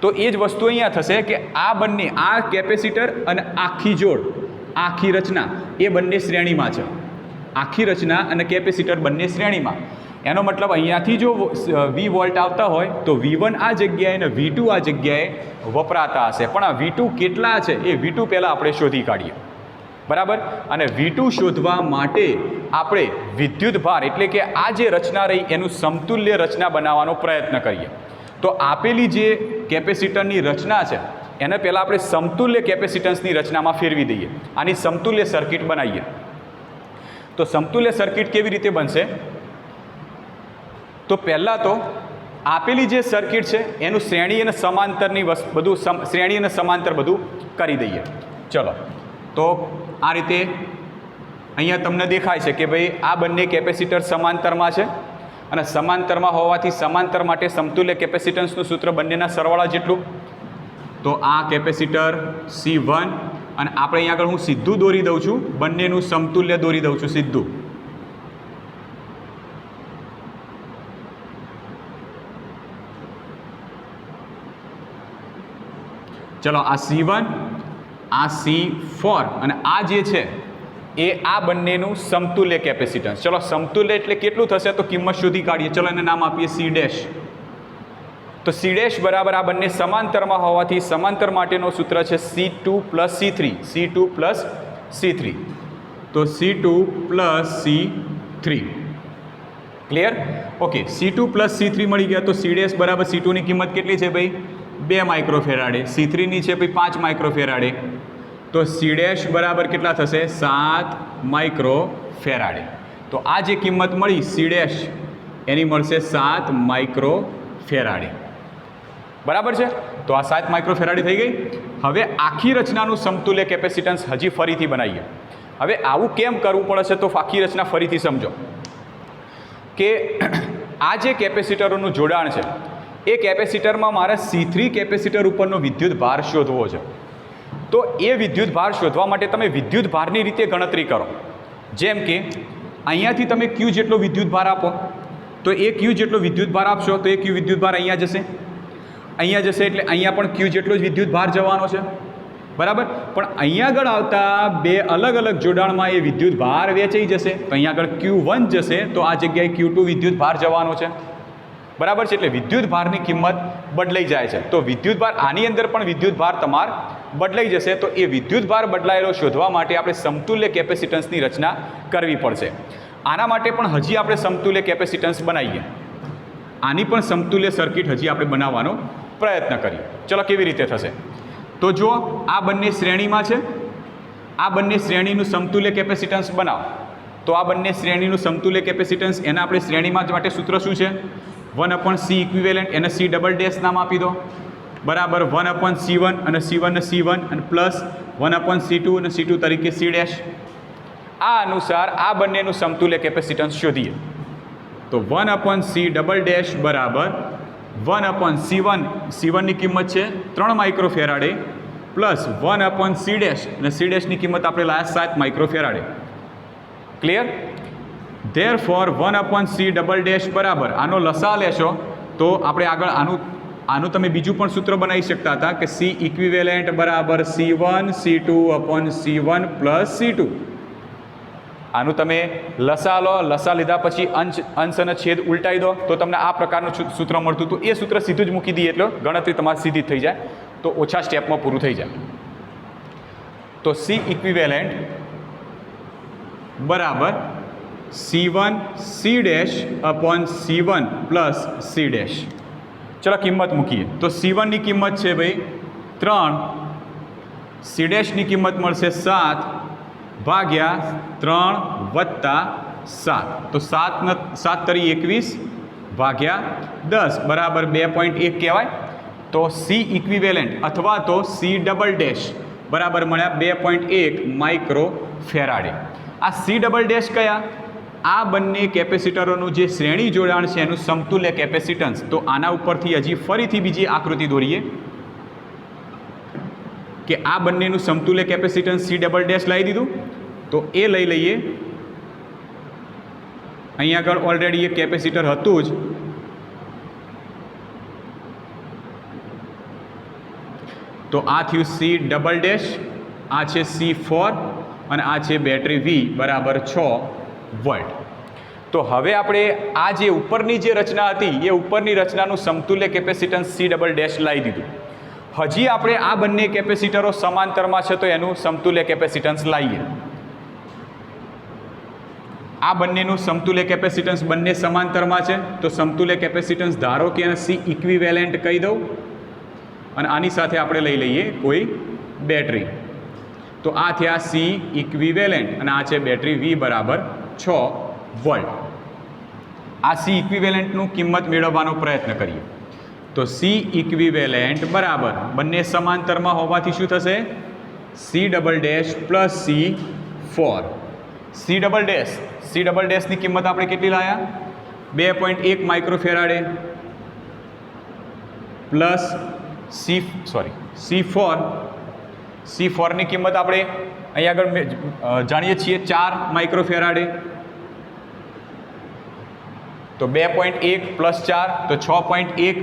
તો એ જ વસ્તુ અહીંયા થશે કે આ બંને, આ કેપેસિટર અને આખી જોડ, આખી રચના એ બંને શ્રેણીમાં છે. આખી રચના અને કેપેસિટર બંને શ્રેણીમાં. એનો મતલબ અહીંયાથી જો V વોલ્ટ આવતા હોય તો V1 આ જગ્યાએ અને V2 આ જગ્યાએ વપરાતા હશે. પણ આ V2 કેટલા છે એ V2 પહેલાં આપણે શોધી કાઢીએ. બરાબર. અને V2 શોધવા માટે આપણે વિદ્યુત ભાર એટલે કે આ જે રચના રહી એનું સમતુલ્ય રચના બનાવવાનો પ્રયત્ન કરીએ. તો આપેલી જે કેપેસિટરની રચના છે એને પહેલાં આપણે સમતુલ્ય કેપેસિટન્સની રચનામાં ફેરવી દઈએ. આની સમતુલ્ય સર્કિટ બનાવીએ. તો સમતુલ્ય સર્કિટ કેવી રીતે બનશે? તો પહેલાં તો આપેલી જે સર્કિટ છે એનું શ્રેણી અને સમાંતરની બધું શ્રેણી અને સમાંતર બધું કરી દઈએ. ચલો, તો આ રીતે અહીંયા તમને દેખાય છે કે ભાઈ આ બંને કેપેસિટર સમાંતરમાં છે અને સમાંતરમાં હોવાથી સમાંતર માટે સમતુલ્ય કેપેસિટન્સનું સૂત્ર બંનેના સરવાળા જેટલું. તો આ કેપેસિટર C1 અને આપણે અહીંયા આગળ હું સીધું દોરી દઉં છું, બંનેનું સમતુલ્ય દોરી દઉં છું સીધું. ચલો, આ C1, આ C4 અને આ જે છે એ આ બંનેનું સમતુલ્ય કેપેસિટન્સ. ચલો, સમતુલ્ય એટલે કેટલું થશે તો કિંમત શોધી કાઢીએ. ચલો, એને નામ આપીએ C ડેશ. તો C ડેશ બરાબર આ બંને સમાંતરમાં હોવાથી સમાંતર માટેનું સૂત્ર છે C2 plus C3. C2 plus C3. તો C2 plus C3. Clear? Okay, C2 plus C3 મળી ગયા. તો C ડેશ બરાબર C2ની કિંમત કેટલી છે ભાઈ? 2 માઇક્રોફેરાડે. C3ની છે ભાઈ 5 માઇક્રોફેરાડે. તો C ડેશ બરાબર કેટલા થશે? 7 માઇક્રોફેરાડે. તો આ જે કિંમત મળી C ડેશ એની મળશે 7 માઇક્રોફેરાડે. બરાબર છે? તો આ 7 માઇક્રોફેરાડે થઈ ગઈ. હવે આખી રચનાનું સમતુલ્ય કેપેસિટન્સ હજી ફરીથી બનાવીએ. હવે આવું કેમ કરવું પડે છે તો આખી રચના ફરીથી સમજો કે આ જે કેપેસિટરોનું જોડાણ છે એ કેપેસિટરમાં મારે C3 કેપેસિટર ઉપરનો વિદ્યુત ભાર શોધવો છે. તો એ વિદ્યુત ભાર શોધવા માટે તમે વિદ્યુત ભારની રીતે ગણતરી કરો. જેમ કે અહીંયાથી તમે Q જેટલો વિદ્યુત ભાર આપો તો એ Q જેટલો વિદ્યુત ભાર આપશો તો એ Q વિદ્યુત ભાર અહીંયા જશે. અહીંયા જશે એટલે અહીંયા પણ Q જેટલો જ વિદ્યુત ભાર જવાનો છે. બરાબર. પણ અહીંયા આગળ આવતા બે અલગ અલગ જોડાણમાં એ વિદ્યુત ભાર વેચાઈ જશે. તો અહીંયા આગળ Q1 જશે તો આ જગ્યાએ Q2 વિદ્યુત ભાર જવાનો છે. બરાબર છે? એટલે વિદ્યુત ભારની કિંમત બદલાઈ જાય છે. તો વિદ્યુત ભાર આની અંદર પણ વિદ્યુત ભાર તમાર બદલાઈ જશે. તો એ વિદ્યુત ભાર બદલાયેલો શોધવા માટે આપણે સમતુલ્ય કેપેસિટન્સની રચના કરવી પડશે. આના માટે પણ હજી આપણે સમતુલ્ય કેપેસિટન્સ બનાવીએ. આની પણ સમતુલ્ય સર્કિટ હજી આપણે બનાવવાનો પ્રયત્ન કરીએ. ચલો, કેવી રીતે થશે? તો જો આ બંને શ્રેણીમાં છે, આ બંને શ્રેણીનું સમતુલ્ય કેપેસિટન્સ બનાવો. તો આ બંને શ્રેણીનું સમતુલ્ય કેપેસિટન્સ એના આપણે શ્રેણીમાં માટે સૂત્ર શું છે? 1/C equivalent. એને C ડબલ ડેશ નામ આપી દો. બરાબર. 1/C1 અને C1 ને C1 અને પ્લસ 1/C2 અને C2 તરીકે C ડેશ. આ અનુસાર આ બંનેનું સમતુલ્ય કેપેસિટન્સ શોધીએ. તો 1/C ડબલ ડેશ બરાબર 1/C1. C1ની કિંમત છે 3 માઇક્રોફેરાડે પ્લસ 1/C ડેશ અને C ડેશની કિંમત આપણે લાયા 7 માઇક્રોફેરાડે. Clear? Therefore 1/C double dash બરાબર આનો લસા લેશો તો આપણે આગળ આનું તમે બીજું પણ સૂત્ર બનાવી શકતા હતા કે C ઇક્વિવેલન્ટ બરાબર C1 C2/C1 પ્લસ C2. આનું તમે લસા લો. લસા લીધા પછી અંશ અને છેદ ઉલટાઈ દો તો તમને આ પ્રકારનું સૂત્ર મળતું હતું. એ સૂત્ર સીધું જ મૂકી દઈએ એટલે ગણતરી તમારી સીધી થઈ જાય. તો ઓછા સ્ટેપમાં પૂરું થઈ જાય. તો C ઇક્વિવેલન્ટ બરાબર C1 C dash upon C1 plus C dash. ચલો, કિંમત મૂકીએ. તો C1ની કિંમત છે ભાઈ 3. C ડેશની કિંમત મળશે 7 ભાગ્યા 3 વત્તા 7. તો 7 તરી 21 ભાગ્યા 10 બરાબર 2.1 કહેવાય. તો C ઇક્વિવેલન્ટ અથવા તો C ડબલ ડેશ બરાબર મળ્યા 2.1 માઇક્રોફેરાડે. આ C ડબલ ડેશ કયા? આ બંને કેપેસિટરોનું જે શ્રેણી જોડાણ છે એનું સમતુલ્ય કેપેસિટન્સ. તો આના ઉપરથી હજી ફરીથી બીજી આકૃતિ દોરીએ કે આ બંનેનું સમતુલ્ય કેપેસિટન્સ C ડબલ ડેશ લાવી દીધું. તો એ લઈ લઈએ. અહીં આગળ ઓલરેડી એક કેપેસિટર હતું જ, તો આ થયું સી ડબલ ડેશ, આ છે C4 અને આ છે બેટરી V બરાબર 6 વોલ્ટ. તો હવે આપણે આ જે ઉપરની જે રચના હતી એ ઉપરની રચનાનું સમતુલ્ય કેપેસિટન્સ C ડબલ ડેશ લાવી દીધું. હજી આપણે આ બંને કેપેસિટરો સમાંતરમાં છે તો એનું સમતુલ્ય કેપેસિટન્સ લાવીએ. આ બંનેનું સમતુલ્ય કેપેસિટન્સ બંને સમાંતરમાં છે તો સમતુલ્ય કેપેસિટન્સ ધારો કે એને C ઇક્વિવેલેન્ટ કહી દઉં અને આની સાથે આપણે લઈ લઈએ કોઈ બેટરી. તો આ થયા C ઇક્વિવેલેન્ટ અને આ છે બેટરી V બરાબર 6 વોલ્ટ. આ C ઇક્વિવેલેન્ટનું કિંમત મેળવવાનો પ્રયત્ન કરીએ. તો C ઇક્વિવેલેન્ટ બરાબર બંને સમાંતરમાં હોવાથી શું થશે? C double dash plus C4. C double ડેશની કિંમત આપણે કેટલી લાયા? 2.1 માઇક્રોફેરાડે પ્લસ C4ની કિંમત આપણે અહીં આગળ જાણીએ છીએ 4 માઇક્રોફેરાડે. તો 2.1 પ્લસ 4 તો 6.1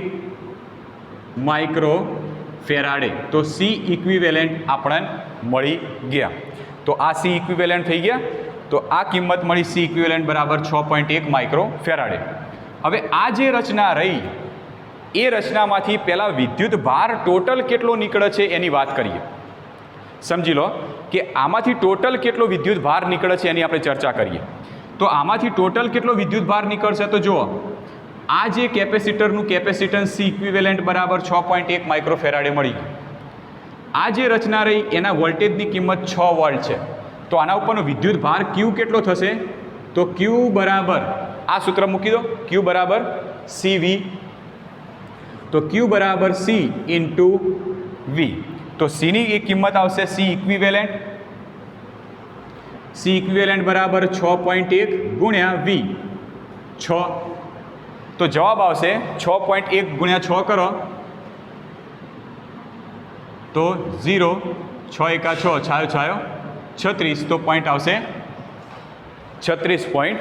માઇક્રોફેરાડે. તો C ઇક્વિવેલેન્ટ આપણને મળી ગયા. તો આ C ઇક્વિવેલેન્ટ થઈ ગયા. તો આ કિંમત મળી C ઇક્વિવેલેન્ટ બરાબર 6.1 માઇક્રોફેરાડે. હવે આ જે રચના રહી એ રચનામાંથી પહેલાં વિદ્યુત ભાર ટોટલ કેટલો નીકળે છે એની વાત કરીએ. સમજી લો કે આમાંથી ટોટલ કેટલો વિદ્યુત ભાર નીકળે છે એની આપણે ચર્ચા કરીએ. તો આમાંથી ટોટલ કેટલો વિદ્યુત ભાર નીકળશે? તો જુઓ, આ જે કેપેસિટરનું કેપેસિટન્સ C ઇક્વિવેલેન્ટ બરાબર 6.1 માઇક્રોફેરાડે મળી ગયું. આ જે રચના રહી એના વોલ્ટેજની કિંમત 6 વોલ્ટ છે. તો આના ઉપરનો વિદ્યુત ભાર Q કેટલો થશે? તો Q બરાબર આ સૂત્ર મૂકી દો, Q બરાબર CV. તો Q બરાબર C ઇન્ટુ V. તો Cની એ કિંમત આવશે C ઇક્વિવેલેન્ટ. C ઇક્વિવેલેન્ટ બરાબર 6.1 ગુણ્યા V 6. તો જવાબ આવશે 6.1 ગુણ્યા 6 કરો તો 0, 6 એકા 6, છાયો 36. તો પોઈન્ટ આવશે 36 પોઈન્ટ,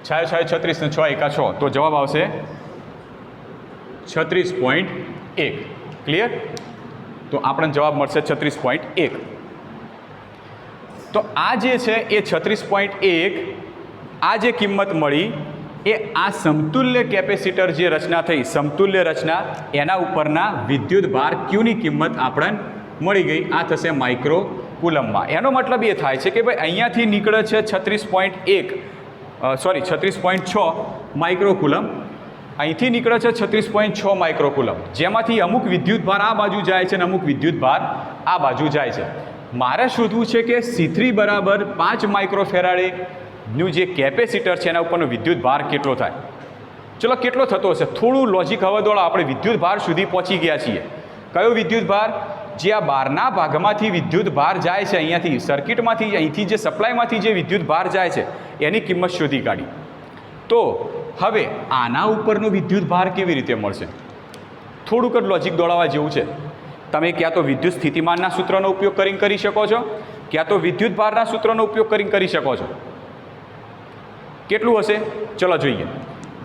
છાયો 36 ને 6 એકા 6. તો જવાબ આવશે 36.1. ક્લિયર? તો આપણને જવાબ મળશે 36.1. તો આ જે છે એ 36.1 આ જે કિંમત મળી એ આ સમતુલ્ય કેપેસિટર જે રચના થઈ, સમતુલ્ય રચના, એના ઉપરના વિદ્યુત ભાર Qની કિંમત આપણને મળી ગઈ. આ થશે માઇક્રો કુલમમાં. એનો મતલબ એ થાય છે કે ભાઈ અહીંયાથી નીકળે છે 36.6 માઇક્રો કુલમ, અહીંથી નીકળે છે 36.6 માઇક્રો કુલમ, જેમાંથી અમુક વિદ્યુત ભાર આ બાજુ જાય છે અને અમુક વિદ્યુત ભાર આ બાજુ જાય છે. મારે શોધવું છે કે C3 બરાબર 5 માઇક્રોફેરાડેનું જે કેપેસિટર છે એના ઉપરનો વિદ્યુત ભાર કેટલો થાય. ચલો કેટલો થતો હશે? થોડું લોજિક હવે દોડો. આપણે વિદ્યુત ભાર સુધી પહોંચી ગયા છીએ. કયો વિદ્યુત ભાર? જે આ બહારના ભાગમાંથી વિદ્યુત ભાર જાય છે, અહીંયાથી સર્કિટમાંથી, અહીંથી જે સપ્લાયમાંથી જે વિદ્યુત ભાર જાય છે એની કિંમત શોધી કાઢી. તો હવે આના ઉપરનો વિદ્યુત ભાર કેવી રીતે મળશે? થોડુંક જ લોજિક દોડાવવા જેવું છે. તમે ક્યાં તો વિદ્યુત સ્થિતિમાનના સૂત્રનો ઉપયોગ કરીને કરી શકો છો, ક્યાં તો વિદ્યુત ભારના સૂત્રનો ઉપયોગ કરીને કરી શકો છો. કેટલું હશે? ચલો જોઈએ.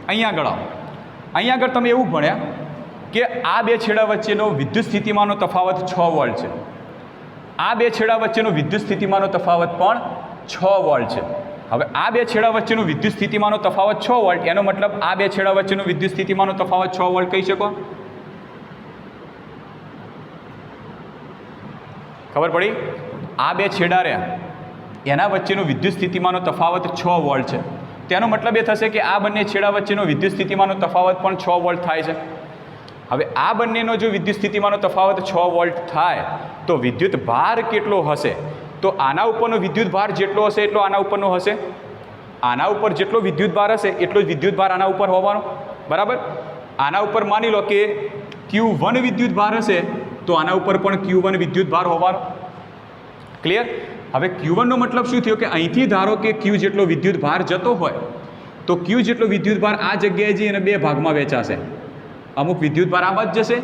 અહીંયા આગળ આવો. અહીંયા આગળ તમે એવું ભણ્યા કે આ બે છેડા વચ્ચેનો વિદ્યુત સ્થિતિમાનનો તફાવત 6 વોલ્ટ છે. આ બે છેડા વચ્ચેનો વિદ્યુત સ્થિતિમાનનો તફાવત પણ 6 વોલ્ટ છે. હવે આ બે છેડા વચ્ચેનો વિદ્યુત સ્થિતિમાનનો તફાવત 6 વોલ્ટ, એનો મતલબ આ બે છેડા વચ્ચેનો વિદ્યુત સ્થિતિમાનનો તફાવત 6 વોલ્ટ કહી શકો? ખબર પડી? આ બે છેડા રહ્યા એના વચ્ચેનો વિદ્યુત સ્થિતિમાનનો તફાવત 6 વોલ્ટ છે. તેનો મતલબ એ થશે કે આ બંને છેડા વચ્ચેનો વિદ્યુત સ્થિતિમાનનો તફાવત પણ 6 વોલ્ટ થાય છે. હવે આ બંનેનો જો વિદ્યુત સ્થિતિમાનનો તફાવત 6 વોલ્ટ થાય તો વિદ્યુત ભાર કેટલો હશે? તો આના ઉપરનો વિદ્યુત ભાર જેટલો હશે એટલો આના ઉપરનો હશે. આના ઉપર જેટલો વિદ્યુત ભાર હશે એટલો જ વિદ્યુત ભાર આના ઉપર હોવાનો. બરાબર? આના ઉપર માની લો કે Q1 વિદ્યુત ભાર હશે તો આના ઉપર પણ Q1 વિદ્યુત ભાર હોવાનો. ક્લિયર? હવે Q1 નો મતલબ શું થયો કે અહીંથી ધારો કે Q જેટલો વિદ્યુત ભાર જતો હોય તો Q જેટલો વિદ્યુત ભાર આ જગ્યાએ જઈ અને બે ભાગમાં વહેંચાશે. અમુક વિદ્યુત ભાર આ બાજુ જશે,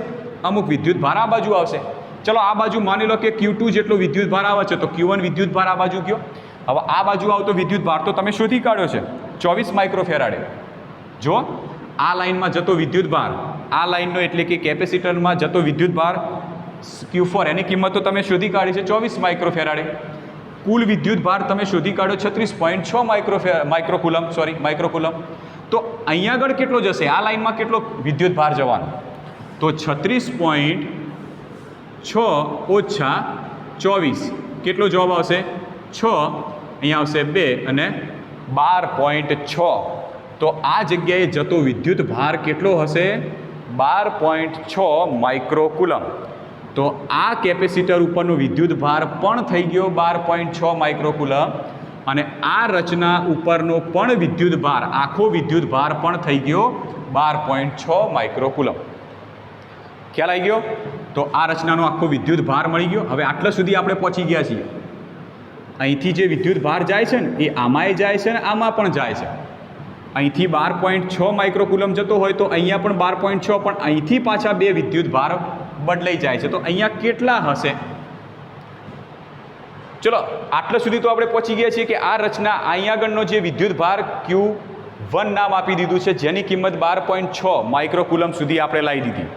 અમુક વિદ્યુત ભાર આ બાજુ આવશે. ચલો આ બાજુ માની લો કે Q2 જેટલો વિદ્યુત ભાર આવે છે તો Q1 વિદ્યુત ભાર આ બાજુ ગયો. હવે આ બાજુ આવતો વિદ્યુત ભાર તો તમે શોધી કાઢ્યો છે. 24 માઇક્રોફેરાડે. જો આ લાઇનમાં જતો વિદ્યુતભાર, આ લાઇનનો એટલે કે કેપેસિટરમાં જતો વિદ્યુતભાર Q4 એની કિંમત તો તમે શોધી કાઢી છે 24 માઇક્રોફેરાડે. કુલ વિદ્યુતભાર તમે શોધી કાઢો 36.6 માઇક્રોકુલમ. તો અહીંયા આગળ કેટલો જશે, આ લાઇનમાં કેટલો વિદ્યુતભાર જવાનો? તો 36.6 ઓછા 24 કેટલો જવાબ આવશે? 6, અહીંયા આવશે 2 અને 12.6. તો આ જગ્યાએ જતો વિદ્યુતભાર કેટલો હશે? 12.6 માઇક્રોકુલમ. તો આ કેપેસિટર ઉપરનો વિદ્યુતભાર પણ થઈ ગયો 12.6 માઇક્રોકુલમ અને આ રચના ઉપરનો પણ વિદ્યુતભાર, આખો વિદ્યુતભાર પણ થઈ ગયો 12.6 માઇક્રોકુલમ. ખ્યાલ આવી ગયો? તો આ રચનાનો આખો વિદ્યુતભાર મળી ગયો. હવે આટલા સુધી આપણે પહોંચી ગયા છીએ. અહીંથી જે વિદ્યુતભાર જાય છે ને એ આમાંય જાય છે ને આમાં પણ જાય છે. અહીંથી 12.6 માઇક્રોકુલમ જતો હોય તો અહીંયા પણ 12.6, પણ અહીંથી પાછા બે વિદ્યુતભાર બદલાઈ જાય છે. તો અહીંયા કેટલા હશે? ચલો આટલા સુધી તો આપણે પહોંચી ગયા છીએ કે આ રચના અહીંયા આગળનો જે વિદ્યુતભાર Q1 નામ આપી દીધું છે, જેની કિંમત 12.6 માઇક્રોકુલમ સુધી આપણે લાવી દીધી.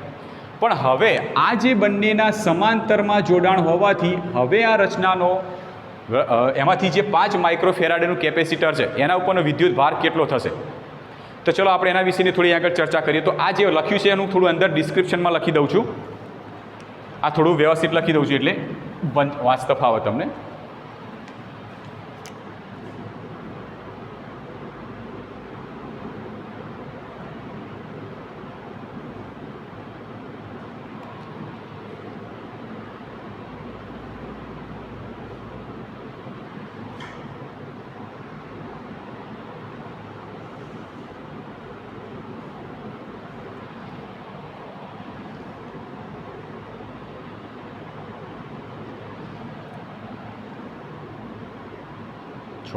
પણ હવે આ જે બંનેના સમાંતરમાં જોડાણ હોવાથી હવે આ રચનાનો એમાંથી જે 5 માઇક્રોફેરાડેનું કેપેસિટર છે એના ઉપરનો વિદ્યુતભાર કેટલો થશે? તો ચલો આપણે એના વિશેની થોડી આગળ ચર્ચા કરીએ. તો આ જે લખ્યું છે એનું થોડું અંદર ડિસ્ક્રિપ્શનમાં લખી દઉં છું. આ થોડું વ્યવસ્થિત લખી દઉં છું એટલે વાંચતા ફાવે તમને.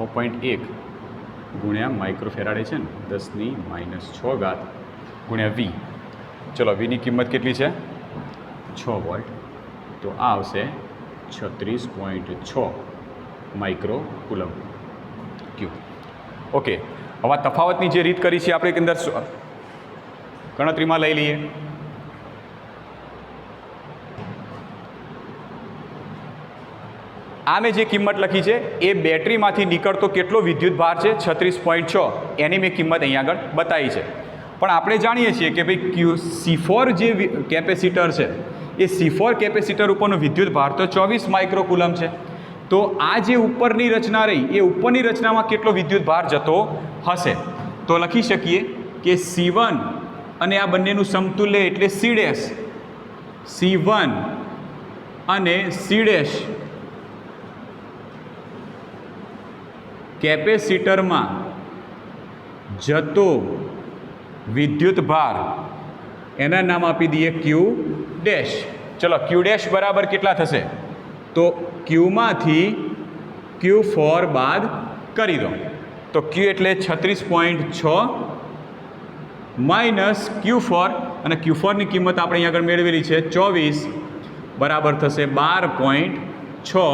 .1 ગુણ્યા માઇક્રોફેરાડે છે ને 10⁻⁶ ગુણ્યા V. ચલો Vની કિંમત કેટલી છે? 6 વોલ્ટ. તો આ આવશે 36.6 માઇક્રોકુલમ Q. ઓકે, હવે તફાવતની જે રીત કરી છે આપણે અંદર ગણતરીમાં લઈ લઈએ. આ મેં જે કિંમત લખી છે એ બેટરીમાંથી નીકળતો કેટલો વિદ્યુતભાર છે 36.6, એની મેં કિંમત અહીંયા આગળ બતાવી છે. પણ આપણે જાણીએ છીએ કે ભાઈ C4 જે કેપેસિટર છે એ C4 કેપેસિટર ઉપરનો વિદ્યુતભાર તો 24 માઇક્રોકુલમ છે. તો આ જે ઉપરની રચના રહી એ ઉપરની રચનામાં કેટલો વિદ્યુતભાર જતો હશે? તો લખી શકીએ કે C1 અને આ બંનેનું સમતુલ્ય એટલે C1 અને C' કેપેસિટરમાં જતો વિદ્યુતભાર એના નામ આપી દઈએ Q'. ચલો Q' બરાબર કેટલા થશે? તો Qમાંથી Q4 બાદ કરી દો. તો Q એટલે 36.6 માઇનસ Q4 અને Q4ની કિંમત આપણે અહીંયા આગળ મેળવેલી છે 24 બરાબર થશે 12.6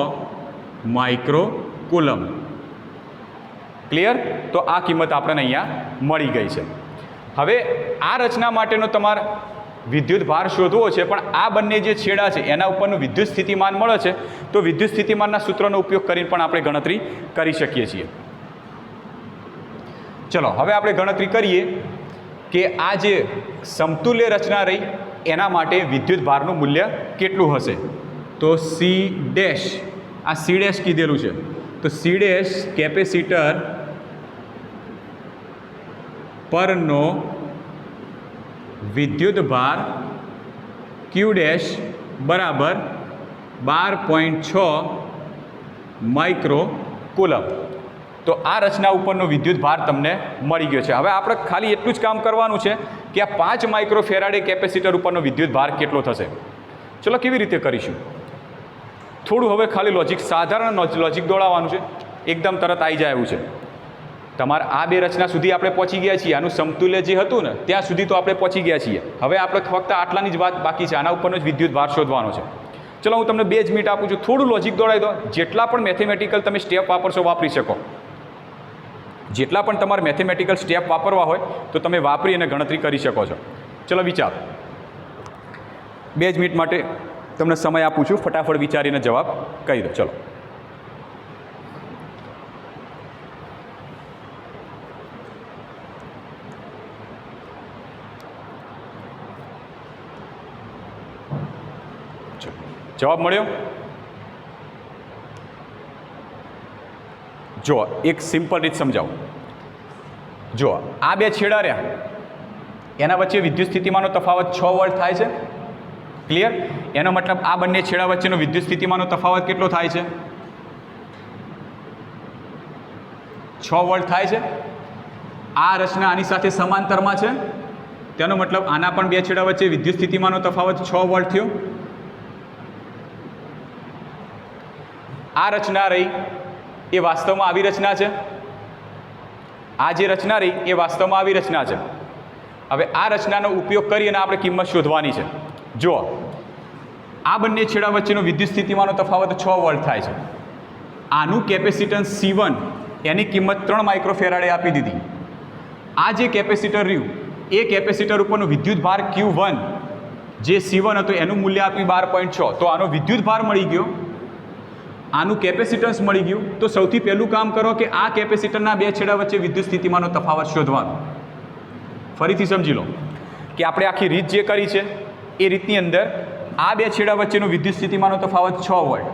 માઇક્રોકુલમ. ક્લિયર? તો આ કિંમત આપણને અહીંયા મળી ગઈ છે. હવે આ રચના માટેનો તમારે વિદ્યુતભાર શોધવો છે, પણ આ બંને જે છેડા છે એના ઉપરનું વિદ્યુત સ્થિતિમાન મળે છે. તો વિદ્યુત સ્થિતિમાનના સૂત્રનો ઉપયોગ કરીને પણ આપણે ગણતરી કરી શકીએ છીએ. ચલો હવે આપણે ગણતરી કરીએ કે આ જે સમતુલ્ય રચના રહી એના માટે વિદ્યુતભારનું મૂલ્ય કેટલું હશે? તો C' આ C' કીધેલું છે. તો C' કેપેસિટર પરનો વિદ્યુતભાર Q' બરાબર 12.6 માઇક્રોકુલમ. તો આ રચના ઉપરનો વિદ્યુતભાર તમને મળી ગયો છે. હવે આપણે ખાલી એટલું જ કામ કરવાનું છે કે આ 5 માઇક્રોફેરાડે કેપેસિટર ઉપરનો વિદ્યુતભાર કેટલો થશે. ચલો કેવી રીતે કરીશું? થોડું હવે ખાલી લોજિક, સાધારણ લોજિક દોડાવવાનું છે. એકદમ તરત આવી જાય એવું છે. તમારે આ બે રચના સુધી આપણે પહોંચી ગયા છીએ. આનું સમતુલ્ય જે હતું ને ત્યાં સુધી તો આપણે પહોંચી ગયા છીએ. હવે આપણે ફક્ત આટલાની જ વાત બાકી છે. આના ઉપરનો જ વિદ્યુતભાર શોધવાનો છે. ચલો હું તમને 2 જ મિનિટ આપું છું. થોડું લોજિક દોડાવી દો. જેટલા પણ મેથેમેટિકલ તમે સ્ટેપ વાપરશો વાપરી શકો. જેટલા પણ તમારે મેથેમેટિકલ સ્ટેપ વાપરવા હોય તો તમે વાપરી અને ગણતરી કરી શકો છો. ચલો વિચાર, 2 જ મિનિટ માટે તમને સમય આપું છું, ફટાફટ વિચારીને જવાબ કહી દો. ચલો જવાબ મળ્યો? જો એક સિમ્પલ રીત સમજાવું. જો આ 2 છેડા રહ્યા, એના વચ્ચે વિદ્યુત સ્થિતિમાનનો તફાવત 6 વોલ્ટ થાય છે. ક્લિયર? એનો મતલબ આ બંને છેડા વચ્ચેનો વિદ્યુત સ્થિતિમાનનો તફાવત કેટલો થાય છે? 6 વોલ્ટ થાય છે. આ રચના આની સાથે સમાંતરમાં છે, તેનો મતલબ આના પણ 2 છેડા વચ્ચે વિદ્યુત સ્થિતિમાનનો તફાવત 6 વોલ્ટ થયો. આ રચના રહી એ વાસ્તવમાં આવી રચના છે. આ જે રચના રહી એ વાસ્તવમાં આવી રચના છે. હવે આ રચનાનો ઉપયોગ કરી અને આપણે કિંમત શોધવાની છે. જુઓ, આ બંને છેડા વચ્ચેનો વિદ્યુત સ્થિતિમાનનો તફાવત 6 વોલ્ટ થાય છે. આનું કેપેસિટન્સ C1 એની કિંમત 3 માઇક્રોફેરાડે આપી દીધી. આ જે કેપેસિટર રહ્યું એ કેપેસિટર ઉપરનો વિદ્યુત ભાર Q1 જે C1 હતો એનું મૂલ્ય આપ્યું 12.6. તો આનો વિદ્યુત ભાર મળી ગયો, આનું કેપેસિટન્સ મળી ગયું. તો સૌથી પહેલું કામ કરો કે આ કેપેસિટરના 2 છેડા વચ્ચે વિદ્યુત સ્થિતિમાનનો તફાવત શોધવાનો. ફરીથી સમજી લો કે આપણે આખી રીત જે કરી છે એ રીતની અંદર આ 2 છેડા વચ્ચેનો વિદ્યુત સ્થિતિમાનનો તફાવત 6 વોલ્ટ,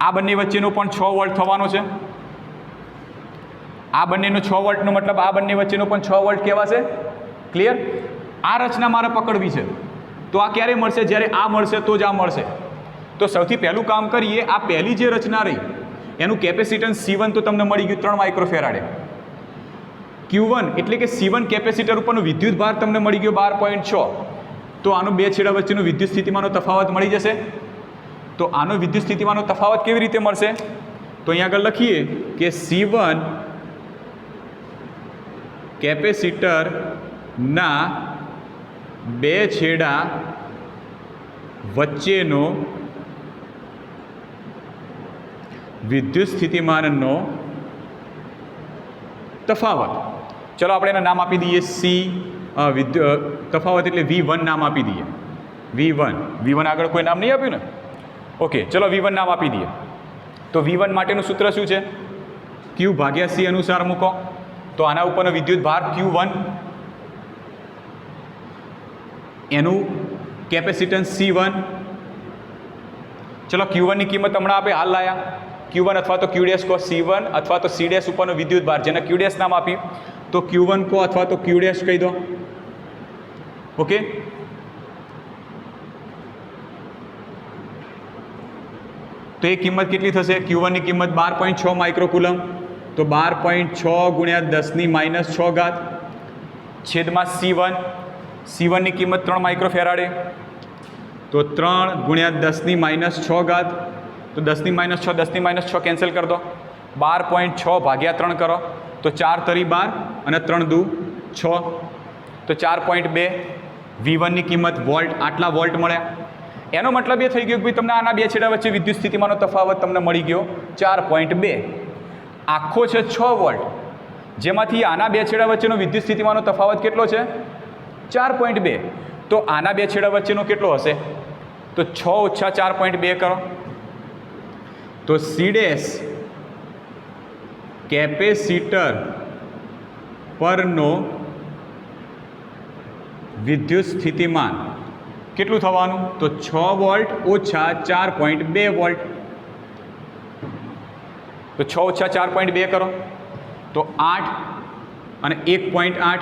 આ બંને વચ્ચેનો પણ 6 વોલ્ટ થવાનો છે. આ બંનેનો 6 વોલ્ટનો મતલબ આ બંને વચ્ચેનો પણ 6 વોલ્ટ કહેવાશે. ક્લિયર? આ રચના મારે પકડવી છે, તો આ ક્યારે મળશે? જ્યારે આ મળશે તો જ આ મળશે. તો સૌથી પહેલું કામ કરીએ, આ પહેલી જે રચના રહી એનું કેપેસિટન્સ C1 તો તમને મળી ગયું 3 માઇક્રોફેરાડે. Q1 એટલે કે C1 કેપેસિટર ઉપરનો વિદ્યુત ભાર તમને મળી ગયો 12.6. તો આનો 2 છેડા વચ્ચેનો વિદ્યુત સ્થિતિમાનનો તફાવત મળી જશે. તો આનો વિદ્યુત સ્થિતિમાનનો તફાવત કેવી રીતે મળશે? તો અહીંયા આગળ લખીએ કે C1 કેપેસિટરના 2 છેડા વચ્ચેનો વિદ્યુત સ્થિતિમાનનો તફાવત. ચલો આપણે એનું નામ આપી દઈએ તફાવત એટલે V1 નામ આપી દઈએ. V1 આગળ કોઈ નામ નહીં આપ્યું ને? ઓકે, ચલો V1 નામ આપી દઈએ. તો V1 માટેનું સૂત્ર શું છે? Q ભાગ્યા C અનુસાર મૂકો. તો આના ઉપરનો વિદ્યુત ભાર Q1, એનું કેપેસિટન્સ C1. ચલો Q1 ની કિંમત હમણાં આપણે હાલ લાયા. Q1 અથવા તો Q' કહો, C1 અથવા તો C' ઉપરનો વિદ્યુત ભાર જેને Q' નામ આપ્યું, તો Q1 કહો અથવા તો Q' કહી દો. ઓકે, તો એ કિંમત કેટલી થશે? Q1 ની કિંમત 12.6 માઇક્રોકુલમ. તો 12.6 ગુણ્યા 10⁻⁶ છેદમાં C1 ની કિંમત 3 માઇક્રોફેરાડે. તો 3 ગુણ્યા 10⁻⁶. તો 10⁻⁶, 10⁻⁶ કેન્સલ કરી દો. 12.6 ભાગ્યા 3 કરો તો 4 તરી 12 અને 3 દુ 6. તો 4.2 V1 ની કિંમત વોલ્ટ, આટલા વોલ્ટ મળ્યા. એનો મતલબ એ થઈ ગયો કે ભાઈ તમને આના 2 છેડા વચ્ચે વિદ્યુત સ્થિતિમાનનો તફાવત તમને મળી ગયો 4.2. આખો છે 6 વોલ્ટ, જેમાંથી આના 2 છેડા વચ્ચેનો વિદ્યુત સ્થિતિમાનનો તફાવત કેટલો છે? 4.2. તો આના 2 છેડા વચ્ચેનો કેટલો હશે? તો 6 ઓછા 4.2 કરો. તો C' કેપેસિટર પરનો વિદ્યુત સ્થિતિમાન કેટલું થવાનું? તો 6 વોલ્ટ ઓછા 4.2 વોલ્ટ. તો 6 ઓછા 4.2 કરો તો 8 અને 1.8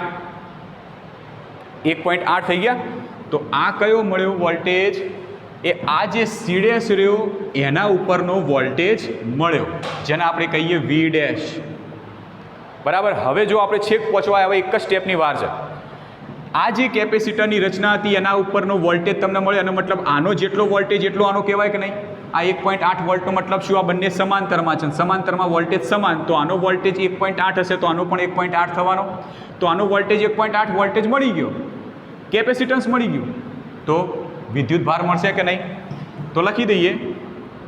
થઈ ગયા. તો આ કયો મળ્યો વોલ્ટેજ? એ આ જે C' રહ્યો એના ઉપરનો વોલ્ટેજ મળ્યો, જેને આપણે કહીએ V'. બરાબર. હવે જો આપણે છેક પહોંચવા આવે, એક જ સ્ટેપની વાર છે. આ જે કેપેસિટરની રચના હતી એના ઉપરનો વોલ્ટેજ તમને મળે, એનો મતલબ આનો જેટલો વોલ્ટેજ એટલો આનો કહેવાય કે નહીં? આ 1.8 વોલ્ટનો મતલબ શું? આ બંને સમાંતરમાં છે, સમાંતરમાં વોલ્ટેજ સમાન. તો આનો વોલ્ટેજ 1.8 હશે, તો આનો પણ 1.8 થવાનો. તો આનો વોલ્ટેજ 1.8 વોલ્ટેજ મળી ગયો, કેપેસિટન્સ મળી ગયું. તો વિદ્યુત ભાર મળશે કે નહીં? તો લખી દઈએ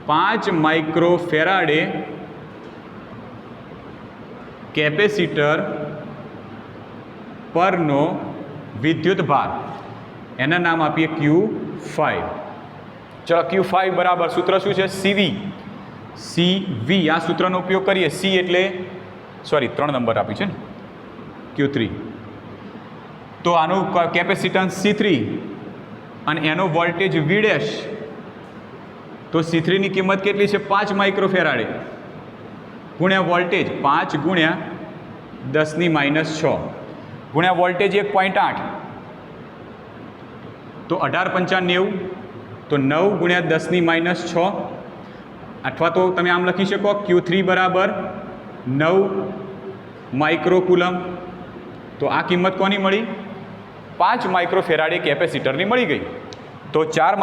5 માઇક્રોફેરાડે કેપેસિટર પરનો વિદ્યુત ભાર, એના નામ આપીએ Q5. ચલો Q5 બરાબર સૂત્ર શું છે? CV. આ સૂત્રનો ઉપયોગ કરીએ. C એટલે 3 નંબર આપ્યું છે ને, Q3. તો આનું કેપેસિટન્સ C3 અને એનો વોલ્ટેજ V ડેશ. તો C3ની કિંમત કેટલી છે? 5 માઇક્રોફેરાડે ગુણ્યા વોલ્ટેજ 5 ગુણ્યા 10⁻6 ગુણ્યા વોલ્ટેજ 1.8, તો 18×5 = 90. તો 9 ગુણ્યા 10⁻6, અથવા તો તમે આમ લખી શકો Q3 બરાબર 9 માઇક્રોકુલમ. તો આ કિંમત કોની મળી? 5 માઇક્રોફેરાડે કેપેસિટરની મળી ગઈ. તો 4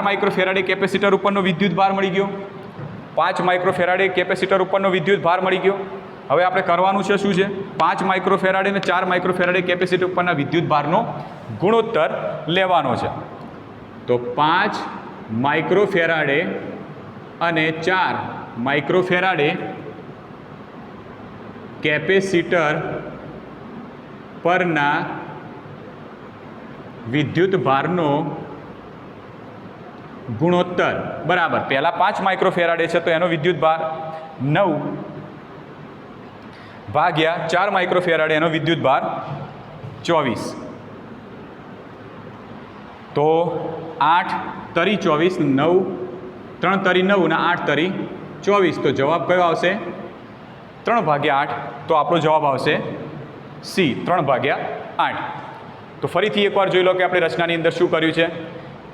માઇક્રોફેરાડે કેપેસિટર ઉપરનો વિદ્યુત ભાર મળી ગયો. 5 માઇક્રોફેરાડે કેપેસિટર ઉપરનો વિદ્યુત ભાર મળી ગયો. હવે આપણે કરવાનું છે શું છે? 5 માઇક્રોફેરાડે અને 4 માઇક્રોફેરાડે કેપેસિટર ઉપરના વિદ્યુત ભારનો ગુણોત્તર લેવાનો છે. તો 5 માઇક્રોફેરાડે અને 4 માઇક્રોફેરાડે કેપેસિટર પરના વિદ્યુત ભારનો ગુણોત્તર બરાબર, પહેલાં 5 માઇક્રોફેરાડે છે તો એનો વિદ્યુત ભાર 9 ભાગ્યા 4 માઇક્રોફેરાડે એનો વિદ્યુત ભાર 24. તો 8 તરી 24, 9 3 તરી 9 અને 8 તરી 24. તો જવાબ કયો આવશે? 3/8. તો આપણો જવાબ આવશે C, 3/8. તો ફરીથી એકવાર જોઈ લો કે આપણે રચનાની અંદર શું કર્યું છે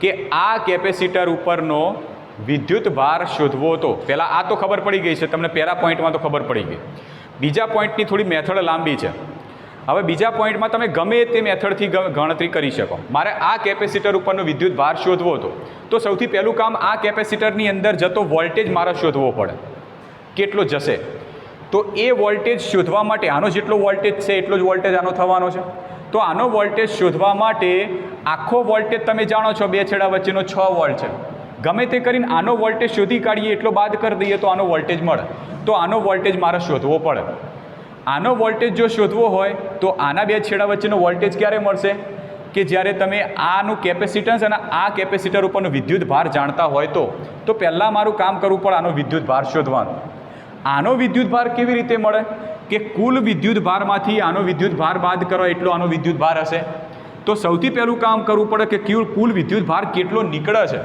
કે આ કેપેસિટર ઉપરનો વિદ્યુત ભાર શોધવો હતો. પહેલાં આ તો ખબર પડી ગઈ છે તમને, પહેલા પોઈન્ટમાં તો ખબર પડી ગઈ. બીજા પોઈન્ટની થોડી મેથડ લાંબી છે. હવે બીજા પોઈન્ટમાં તમે ગમે તે મેથડથી ગણતરી કરી શકો. મારે આ કેપેસિટર ઉપરનો વિદ્યુત ભાર શોધવો હતો તો સૌથી પહેલું કામ આ કેપેસિટરની અંદર જતો વોલ્ટેજ મારે શોધવો પડે. કેટલો જશે? તો એ વોલ્ટેજ શોધવા માટે આનો જેટલો વોલ્ટેજ છે એટલો જ વોલ્ટેજ આનો થવાનો છે. તો આનો વોલ્ટેજ શોધવા માટે આખો વોલ્ટેજ તમે જાણો છો બે છેડા વચ્ચેનો 6 વોલ્ટ છે. ગમે તે કરીને આનો વોલ્ટેજ શોધી કાઢીએ, એટલો બાદ કરી દઈએ તો આનો વોલ્ટેજ મળે. તો આનો વોલ્ટેજ મારે શોધવો પડે. આનો વોલ્ટેજ જો શોધવો હોય તો આના બે છેડા વચ્ચેનો વોલ્ટેજ ક્યારે મળશે? કે જ્યારે તમે આનું કેપેસિટન્સ અને આ કેપેસિટર ઉપરનો વિદ્યુત ભાર જાણતા હોય તો પહેલાં મારું કામ કરવું પડે આનો વિદ્યુત ભાર શોધવાનો. આનો વિદ્યુત ભાર કેવી રીતે મળે? કે કુલ વિદ્યુત ભારમાંથી આનો વિદ્યુત ભાર બાદ કરો એટલો આનો વિદ્યુત ભાર હશે. તો સૌથી પહેલું કામ કરવું પડે કે કુલ વિદ્યુત ભાર કેટલો નીકળે છે.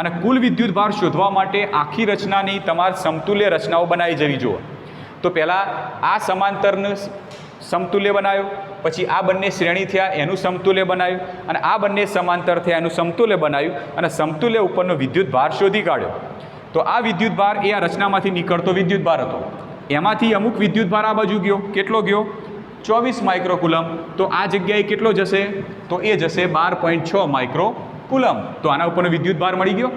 અને કુલ વિદ્યુત ભાર શોધવા માટે આખી રચનાની તમારે સમતુલ્ય રચનાઓ બનાવી જવી જોઈએ. તો પહેલાં આ સમાંતરનું સમતુલ્ય બનાવ્યું, પછી આ બંને શ્રેણી થયા એનું સમતુલ્ય બનાવ્યું, અને આ બંને સમાંતર થયા એનું સમતુલ્ય બનાવ્યું, અને સમતુલ્ય ઉપરનો વિદ્યુત ભાર શોધી કાઢ્યો. તો આ વિદ્યુત ભાર એ આ રચનામાંથી નીકળતો વિદ્યુત ભાર હતો. એમાંથી અમુક વિદ્યુત ભાર આ બાજુ ગયો. કેટલો ગયો? 24 માઇક્રોકુલમ. તો આ જગ્યાએ કેટલો જશે? તો એ જશે 12.6 માઇક્રોકુલમ. તો આના ઉપરનો વિદ્યુત ભાર મળી ગયો.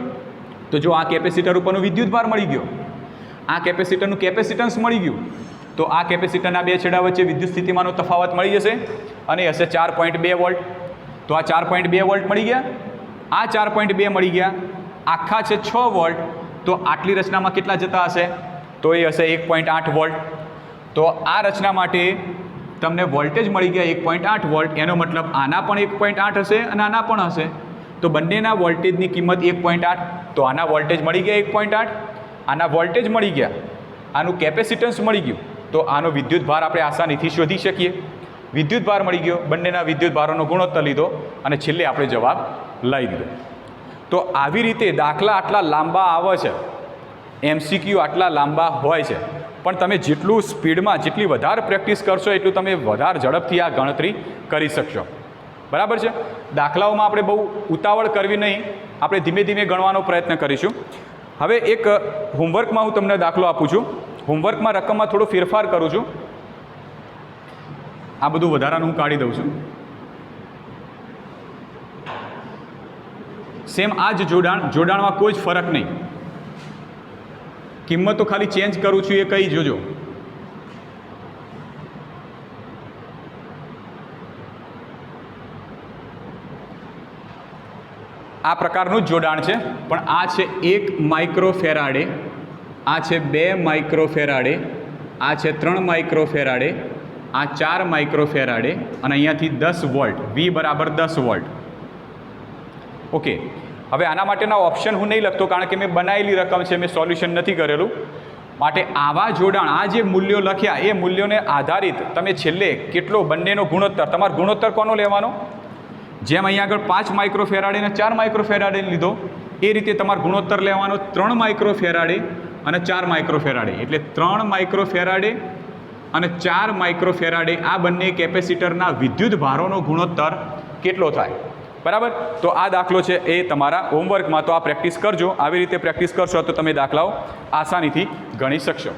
તો જો આ કેપેસિટર ઉપરનો વિદ્યુત ભાર મળી ગયો, આ કેપેસિટરનું કેપેસિટન્સ મળી ગયું, તો આ કેપેસિટરના બે છેડા વચ્ચે વિદ્યુત સ્થિતિમાનનો તફાવત મળી જશે અને એ હશે 4.2 વોલ્ટ. તો આ 4.2 વોલ્ટ મળી ગયા, આ 4.2 મળી ગયા, આખા છે 6 વોલ્ટ. તો આટલી રચનામાં કેટલા જતા હશે? તો એ હશે 1.8 વોલ્ટ. તો આ રચના માટે તમને વોલ્ટેજ મળી ગયા 1.8 વોલ્ટ. એનો મતલબ આના પણ 1.8 હશે અને આના પણ હશે. તો બંનેના વોલ્ટેજની કિંમત 1.8. તો આના વોલ્ટેજ મળી ગયા 1.8, આના વોલ્ટેજ મળી ગયા, આનું કેપેસિટન્સ મળી ગયું. તો આનો વિદ્યુત ભાર આપણે આસાનીથી શોધી શકીએ. વિદ્યુત ભાર મળી ગયો, બંનેના વિદ્યુત ભારોનો ગુણોત્તર લીધો અને છેલ્લે આપણે જવાબ લઈ દીધો. તો આવી રીતે દાખલા આટલા લાંબા આવે છે, MCQ આટલા લાંબા હોય છે, પણ તમે જેટલું સ્પીડમાં જેટલી વધારે પ્રેક્ટિસ કરશો એટલું તમે વધારે ઝડપથી આ ગણતરી કરી શકશો. બરાબર છે? દાખલાઓમાં આપણે બહુ ઉતાવળ કરવી નહીં, આપણે ધીમે ધીમે ગણવાનો પ્રયત્ન કરીશું. હવે એક હોમવર્કમાં હું તમને દાખલો આપું છું. હોમવર્કમાં રકમમાં થોડો ફેરફાર કરું છું. આ બધું વધારાનું હું કાઢી દઉં છું. સેમ આ જ જોડાણમાં કોઈ જ ફરક નહીં. કિંમતો ખાલી ચેન્જ કરું છું, એ કઈ જોજો. આ પ્રકારનું જ જોડાણ છે, પણ આ છે 1 માઇક્રોફેરાડે, આ છે 2 માઇક્રોફેરાડે આ છે 3 માઇક્રોફેરાડે, આ 4 માઇક્રોફેરાડે અને અહીંયાથી 10 વોલ્ટ, V બરાબર 10 વોલ્ટ. ઓકે, હવે આના માટેના ઓપ્શન હું નહીં લખતો કારણ કે મેં બનાવેલી રકમ છે, મેં સોલ્યુશન નથી કરેલું. માટે આવા જોડાણ, આ જે મૂલ્યો લખ્યા એ મૂલ્યોને આધારિત તમે છેલ્લે કેટલો બંનેનો ગુણોત્તર, તમારો ગુણોત્તર કોનો લેવાનો, જેમ અહીંયા આગળ 5 માઇક્રોફેરાડે અને 4 માઇક્રોફેરાડે લીધો એ રીતે તમારો ગુણોત્તર લેવાનો 3 માઇક્રોફેરાડે અને 4 માઇક્રોફેરાડે. એટલે 3 માઇક્રોફેરાડે અને 4 માઇક્રોફેરાડે આ બંને કેપેસિટરના વિદ્યુત ભારોનો ગુણોત્તર કેટલો થાય. બરાબર, તો આ દાખલો છે એ તમારા હોમવર્કમાં, તો આ પ્રેક્ટિસ કરજો. આવી રીતે પ્રેક્ટિસ કરશો તો તમે દાખલાઓ આસાનીથી ગણી શકશો.